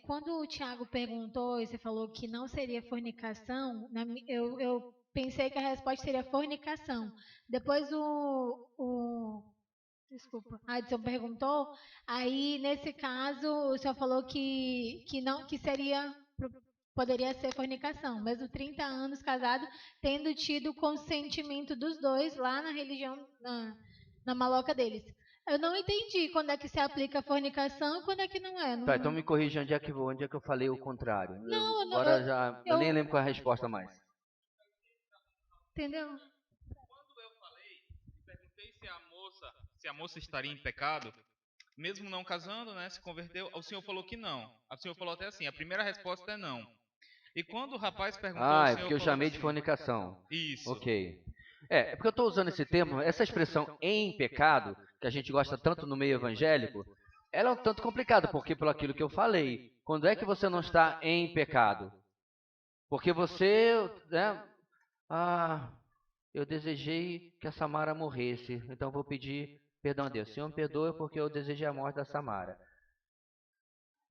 quando o Tiago perguntou e você falou que não seria fornicação, eu pensei que a resposta seria fornicação. Depois desculpa, a Adson perguntou, aí nesse caso o senhor falou que não, que poderia ser fornicação, mesmo 30 anos casado, tendo tido consentimento dos dois lá na religião, na maloca deles. Eu não entendi quando é que se aplica a fornicação e quando é que não é. Tá, então me corrija onde é que eu falei o contrário. Não, eu nem lembro qual é a resposta mais. Entendeu? Quando eu perguntei se a moça estaria em pecado, mesmo não casando, né, se converteu, o senhor falou que não. O senhor falou até assim, a primeira resposta é não. E quando o rapaz perguntou... É porque eu chamei de fornicação. Isso. Ok. É porque eu estou usando esse termo, essa expressão em pecado, que a gente gosta tanto no meio evangélico, ela é um tanto complicada, porque pelo aquilo que eu falei, quando é que você não está em pecado? Porque você, né, eu desejei que a Samara morresse, então vou pedir perdão a Deus. Senhor, me perdoa porque eu desejei a morte da Samara.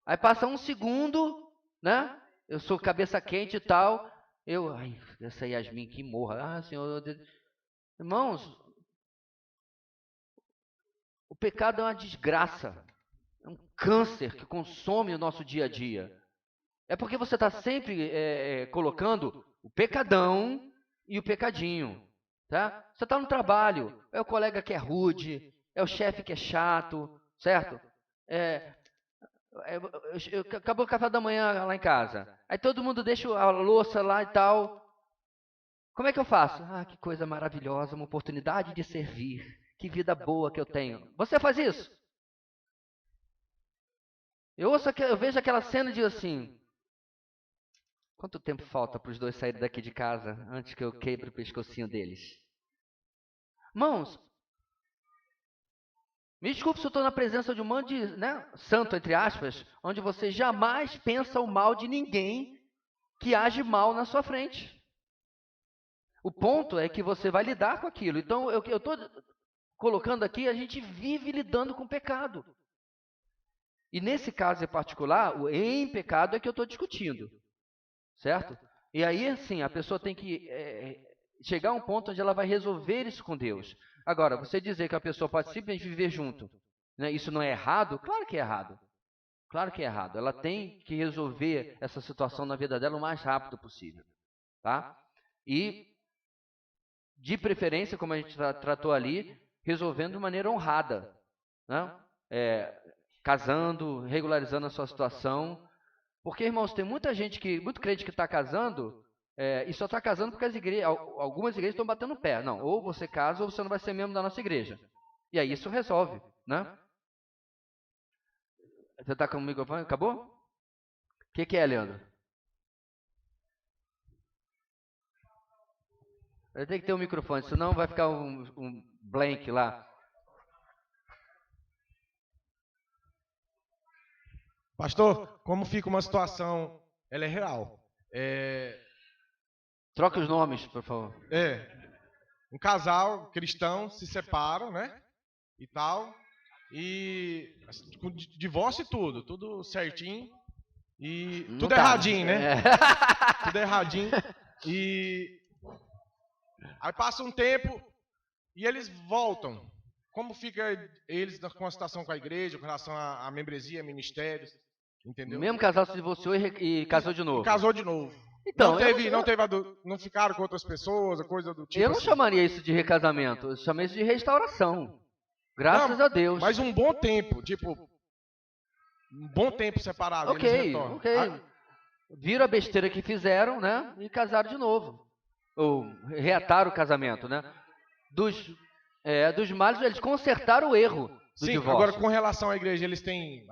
Aí passa um segundo, né, eu sou cabeça quente e tal, essa Yasmin que morra. Senhor, irmãos, o pecado é uma desgraça, é um câncer que consome o nosso dia a dia. É porque você está sempre colocando o pecadão e o pecadinho. Tá? Você está no trabalho, é o colega que é rude, é o chefe que é chato, certo? Acabou o café da manhã lá em casa, aí todo mundo deixa a louça lá e tal. Como é que eu faço? Que coisa maravilhosa, uma oportunidade de servir. Que vida boa que eu tenho. Você faz isso? Eu vejo aquela cena e digo assim, quanto tempo falta para os dois saírem daqui de casa antes que eu quebre o pescocinho deles? Irmãos, me desculpe se eu estou na presença de um monte de santo, entre aspas, onde você jamais pensa o mal de ninguém que age mal na sua frente. O ponto é que você vai lidar com aquilo. Então, eu estou colocando aqui, a gente vive lidando com o pecado. E nesse caso em particular, o em pecado é que eu estou discutindo. Certo? E aí, assim, a pessoa tem que chegar a um ponto onde ela vai resolver isso com Deus. Agora, você dizer que a pessoa pode simplesmente viver junto, né, isso não é errado? Claro que é errado. Claro que é errado. Ela tem que resolver essa situação na vida dela o mais rápido possível. Tá? E de preferência, como a gente tratou ali, resolvendo de maneira honrada, né? Casando, regularizando a sua situação, porque, irmãos, tem muita gente muito crente que está casando e só está casando porque algumas igrejas estão batendo o pé. Não, ou você casa ou você não vai ser membro da nossa igreja. E aí isso resolve, né? Você está com o microfone? Acabou? O que é, Leandro? Eu tenho que ter um microfone, senão vai ficar um blank lá. Pastor, como fica uma situação, ela é real. Troca os nomes, por favor. Um casal cristão se separa, né? E tal. E com divórcio e tudo certinho. E Não tudo tá. erradinho, né? Tudo erradinho. E aí passa um tempo e eles voltam. Como fica eles com a situação com a igreja, com relação à membresia, ministérios, entendeu? O mesmo casal se divorciou e casou de novo. Casou de novo. Então, não ficaram com outras pessoas, coisa do tipo. Eu não assim. chamaria isso de recasamento, eu chamei isso de restauração. Graças a Deus. Mas um bom tempo, um bom tempo separado. Ok. Viram a besteira que fizeram, né? E casaram de novo. Ou reataram o casamento, né? Dos males, eles consertaram o erro do divórcio. Agora com relação à igreja, eles têm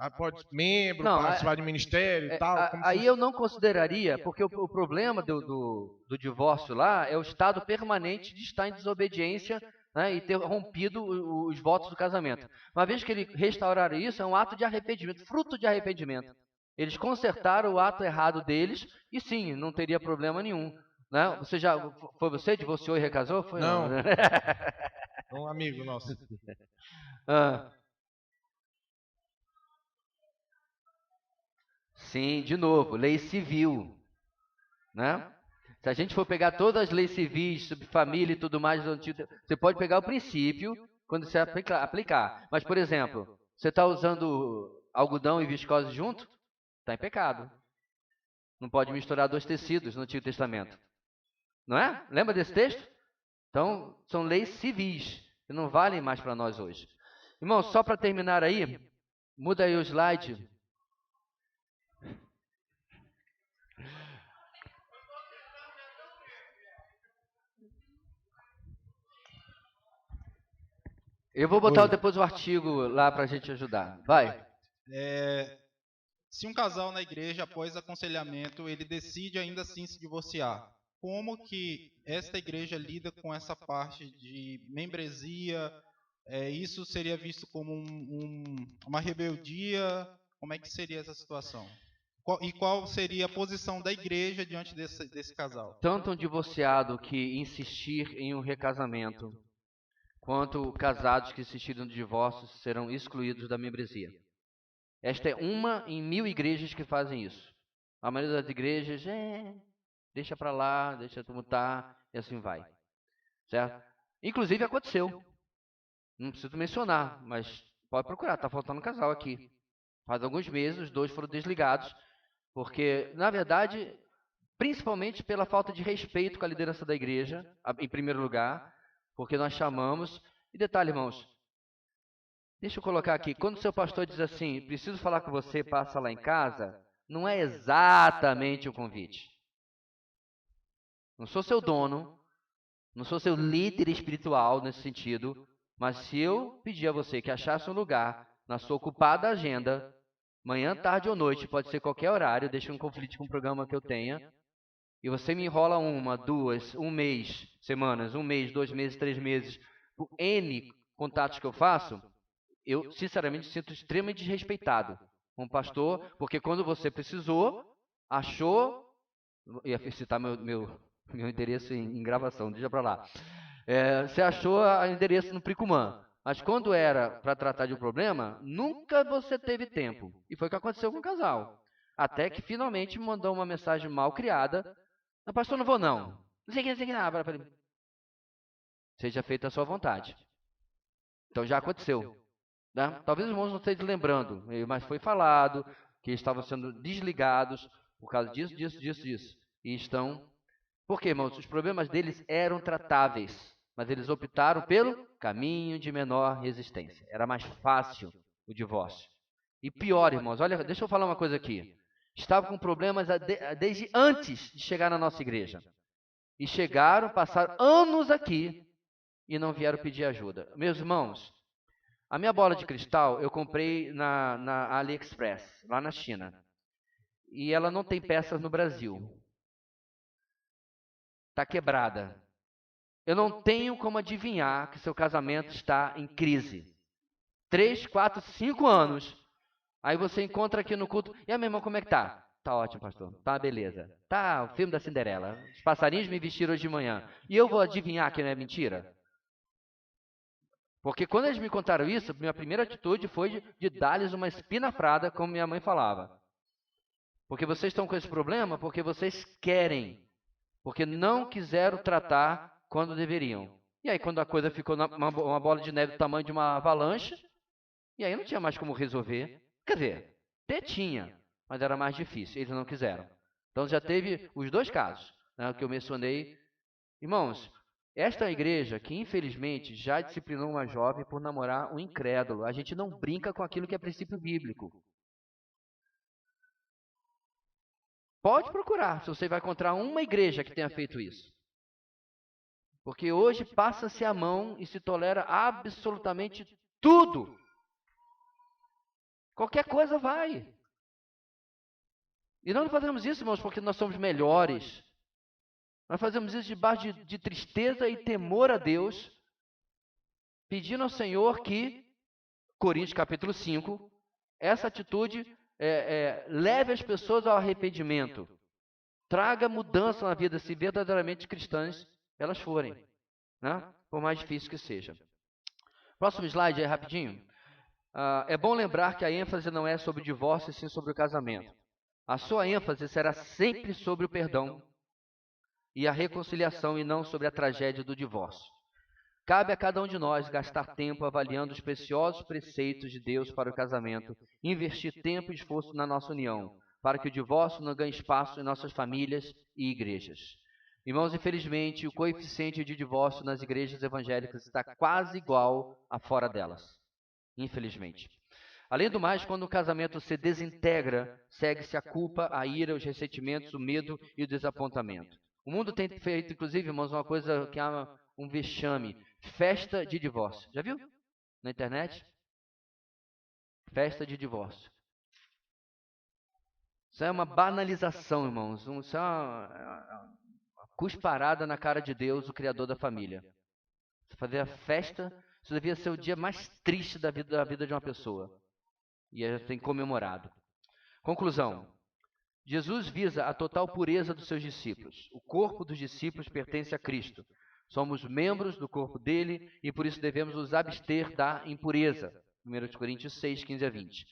membro, participar de ministério e tal? Aí eu não consideraria, porque o problema do divórcio lá é o estado permanente de estar em desobediência, né, e ter rompido os votos do casamento. Uma vez que eles restauraram isso, é um ato de arrependimento, fruto de arrependimento. Eles consertaram o ato errado deles e sim, não teria problema nenhum. Não? Foi você, divorciou e recasou? Foi Não. né? Um amigo nosso. Sim, de novo, lei civil, né? Se a gente for pegar todas as leis civis, sobre família e tudo mais, você pode pegar o princípio quando você aplicar. Mas, por exemplo, você está usando algodão e viscose junto? Está em pecado. Não pode misturar 2 tecidos no Antigo Testamento. Não é? Lembra desse texto? Então, são leis civis, que não valem mais para nós hoje. Irmão, só para terminar aí, muda aí o slide. Eu vou botar depois o artigo lá para a gente ajudar. Vai. Se um casal na igreja, após aconselhamento, ele decide ainda assim se divorciar, como que esta igreja lida com essa parte de membresia? Isso seria visto como uma rebeldia? Como é que seria essa situação? E qual seria a posição da igreja diante desse casal? Tanto um divorciado que insistir em um recasamento, quanto casados que insistirem no divórcio serão excluídos da membresia. Esta é uma em 1000 igrejas que fazem isso. A maioria das igrejas, deixa para lá, deixa mutar, e assim vai. Certo? Inclusive aconteceu. Não preciso mencionar, mas pode procurar, está faltando um casal aqui. Faz alguns meses, os 2 foram desligados, porque, na verdade, principalmente pela falta de respeito com a liderança da igreja, em primeiro lugar, porque nós chamamos, e detalhe, irmãos, deixa eu colocar aqui, quando o seu pastor diz assim, preciso falar com você, passa lá em casa, não é exatamente o convite. Não sou seu dono, não sou seu líder espiritual nesse sentido, mas se eu pedir a você que achasse um lugar na sua ocupada agenda, manhã, tarde ou noite, pode ser qualquer horário, deixa um conflito com o programa que eu tenha, e você me enrola 1, 2, 1 mês, semanas, 1 mês, 2 meses, 3 meses, por N contatos que eu faço, eu sinceramente sinto extremamente desrespeitado com o pastor, porque quando você precisou, achou, ia citar meu endereço em gravação, deixa pra lá, você achou o endereço no Pricumã, mas quando era para tratar de um problema, nunca você teve tempo, e foi o que aconteceu com o casal, até que finalmente me mandou uma mensagem mal criada, pastor, não vou não sei o que, nada, seja feita a sua vontade. Então já aconteceu. Né? Talvez os irmãos não estejam lembrando, mas foi falado que estavam sendo desligados por causa disso. E estão... Por quê, irmãos? Os problemas deles eram tratáveis, mas eles optaram pelo caminho de menor resistência. Era mais fácil o divórcio. E pior, irmãos, olha, deixa eu falar uma coisa aqui. Estavam com problemas desde antes de chegar na nossa igreja. E chegaram, passaram anos aqui e não vieram pedir ajuda. Meus irmãos, a minha bola de cristal eu comprei na AliExpress, lá na China. E ela não tem peças no Brasil. Está quebrada. Eu não tenho como adivinhar que seu casamento está em crise. 3, 4, 5 anos. Aí você encontra aqui no culto. E a minha irmã, como é que tá? Tá ótimo, pastor. Tá, beleza. Tá, o filme da Cinderela. Os passarinhos me vestiram hoje de manhã. E eu vou adivinhar que não é mentira? Porque quando eles me contaram isso, minha primeira atitude foi de dar-lhes uma espinafrada, como minha mãe falava. Porque vocês estão com esse problema porque vocês querem. Porque não quiseram tratar quando deveriam. E aí, quando a coisa ficou uma bola de neve do tamanho de uma avalanche, e aí não tinha mais como resolver. Quer dizer, até tinha, mas era mais difícil. Eles não quiseram. Então já teve os 2 casos, né, que eu mencionei. Irmãos, esta igreja que infelizmente já disciplinou uma jovem por namorar um incrédulo. A gente não brinca com aquilo que é princípio bíblico. Pode procurar, se você vai encontrar uma igreja que tenha feito isso. Porque hoje passa-se a mão e se tolera absolutamente tudo. Qualquer coisa vai. E nós não fazemos isso, irmãos, porque nós somos melhores. Nós fazemos isso debaixo de tristeza e temor a Deus, pedindo ao Senhor que, Coríntios capítulo 5, essa atitude leve as pessoas ao arrependimento. traga mudança na vida, se verdadeiramente cristãs elas forem, né? Por mais difícil que seja. Próximo slide aí, rapidinho. É bom lembrar que a ênfase não é sobre o divórcio, e sim sobre o casamento. A sua ênfase será sempre sobre o perdão e a reconciliação e não sobre a tragédia do divórcio. Cabe a cada um de nós gastar tempo avaliando os preciosos preceitos de Deus para o casamento, investir tempo e esforço na nossa união, para que o divórcio não ganhe espaço em nossas famílias e igrejas. Irmãos, infelizmente, o coeficiente de divórcio nas igrejas evangélicas está quase igual a fora delas. Infelizmente. Além do mais, quando o casamento se desintegra, segue-se a culpa, a ira, os ressentimentos, o medo e o desapontamento. O mundo tem feito, inclusive, irmãos, uma coisa que é um vexame. Festa de divórcio. Já viu? Na internet? Festa de divórcio. Isso é uma banalização, irmãos. Isso é uma cusparada na cara de Deus, o Criador da família. Fazer a festa, isso devia ser o dia mais triste da vida de uma pessoa. E a gente tem comemorado. Conclusão. Jesus visa a total pureza dos seus discípulos. O corpo dos discípulos pertence a Cristo. Somos membros do corpo dele e por isso devemos nos abster da impureza. 1 Coríntios 6, 15 a 20.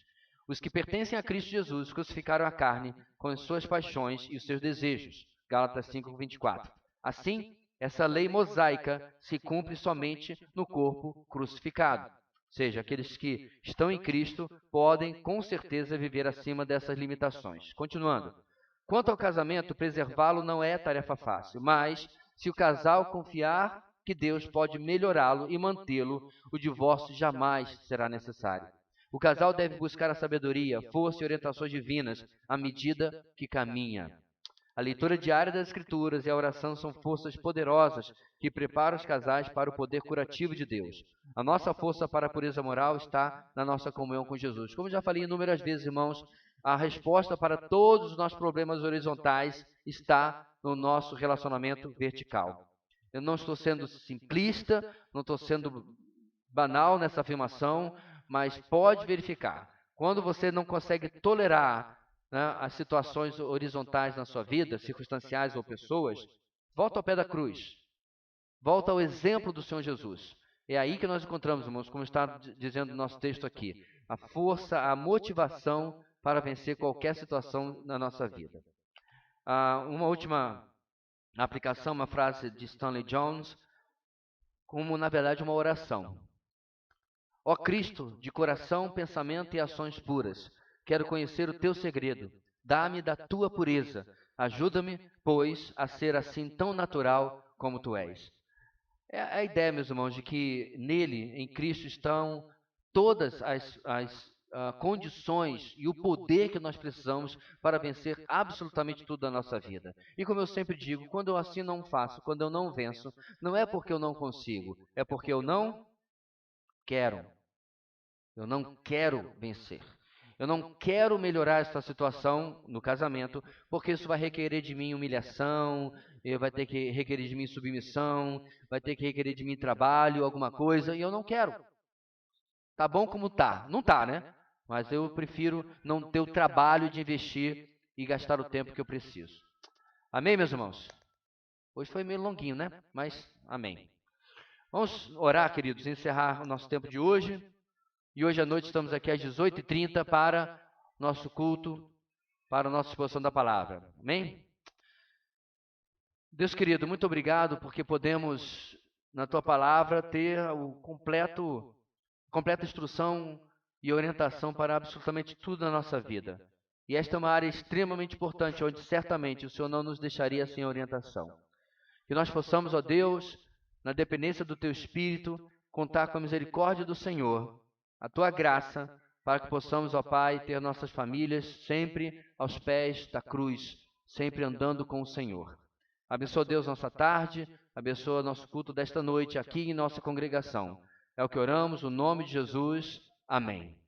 Os que pertencem a Cristo Jesus crucificaram a carne com as suas paixões e os seus desejos. Gálatas 5, 24. Assim, essa lei mosaica se cumpre somente no corpo crucificado. Ou seja, aqueles que estão em Cristo podem com certeza viver acima dessas limitações. Continuando. Quanto ao casamento, preservá-lo não é tarefa fácil, mas se o casal confiar que Deus pode melhorá-lo e mantê-lo, o divórcio jamais será necessário. O casal deve buscar a sabedoria, força e orientações divinas à medida que caminha. A leitura diária das Escrituras e a oração são forças poderosas que preparam os casais para o poder curativo de Deus. A nossa força para a pureza moral está na nossa comunhão com Jesus. Como já falei inúmeras vezes, irmãos, a resposta para todos os nossos problemas horizontais está no nosso relacionamento vertical. Eu não estou sendo simplista, não estou sendo banal nessa afirmação, mas pode verificar. Quando você não consegue tolerar, né, as situações horizontais na sua vida, circunstanciais ou pessoas, volta ao pé da cruz. Volta ao exemplo do Senhor Jesus. É aí que nós encontramos, irmãos, como está dizendo o nosso texto aqui, a força, a motivação para vencer qualquer situação na nossa vida. Uma última aplicação, uma frase de Stanley Jones, como na verdade uma oração. Ó Cristo, de coração, pensamento e ações puras, quero conhecer o teu segredo. Dá-me da tua pureza. Ajuda-me, pois, a ser assim tão natural como tu és. É a ideia, meus irmãos, de que nele, em Cristo, estão todas as condições e o poder que nós precisamos para vencer absolutamente tudo da nossa vida. E como eu sempre digo, quando eu assim não faço, quando eu não venço, não é porque eu não consigo, é porque eu não quero. Eu não quero vencer. Eu não quero melhorar essa situação no casamento, porque isso vai requerer de mim humilhação, vai ter que requerer de mim submissão, vai ter que requerer de mim trabalho, alguma coisa, e eu não quero. Tá bom como tá? Não tá, né? Mas eu prefiro não ter o trabalho de investir e gastar o tempo que eu preciso. Amém, meus irmãos? Hoje foi meio longuinho, né? Mas amém. Vamos orar, queridos, encerrar o nosso tempo de hoje. E hoje à noite estamos aqui às 18h30 para nosso culto, para a nossa exposição da palavra. Amém? Deus querido, muito obrigado porque podemos, na tua palavra, ter o completa instrução e orientação para absolutamente tudo na nossa vida. E esta é uma área extremamente importante, onde certamente o Senhor não nos deixaria sem orientação. Que nós possamos, ó Deus, na dependência do teu Espírito, contar com a misericórdia do Senhor, a tua graça, para que possamos, ó Pai, ter nossas famílias sempre aos pés da cruz, sempre andando com o Senhor. Abençoa, Deus, nossa tarde, abençoa nosso culto desta noite aqui em nossa congregação. É o que oramos, no nome de Jesus. Amém.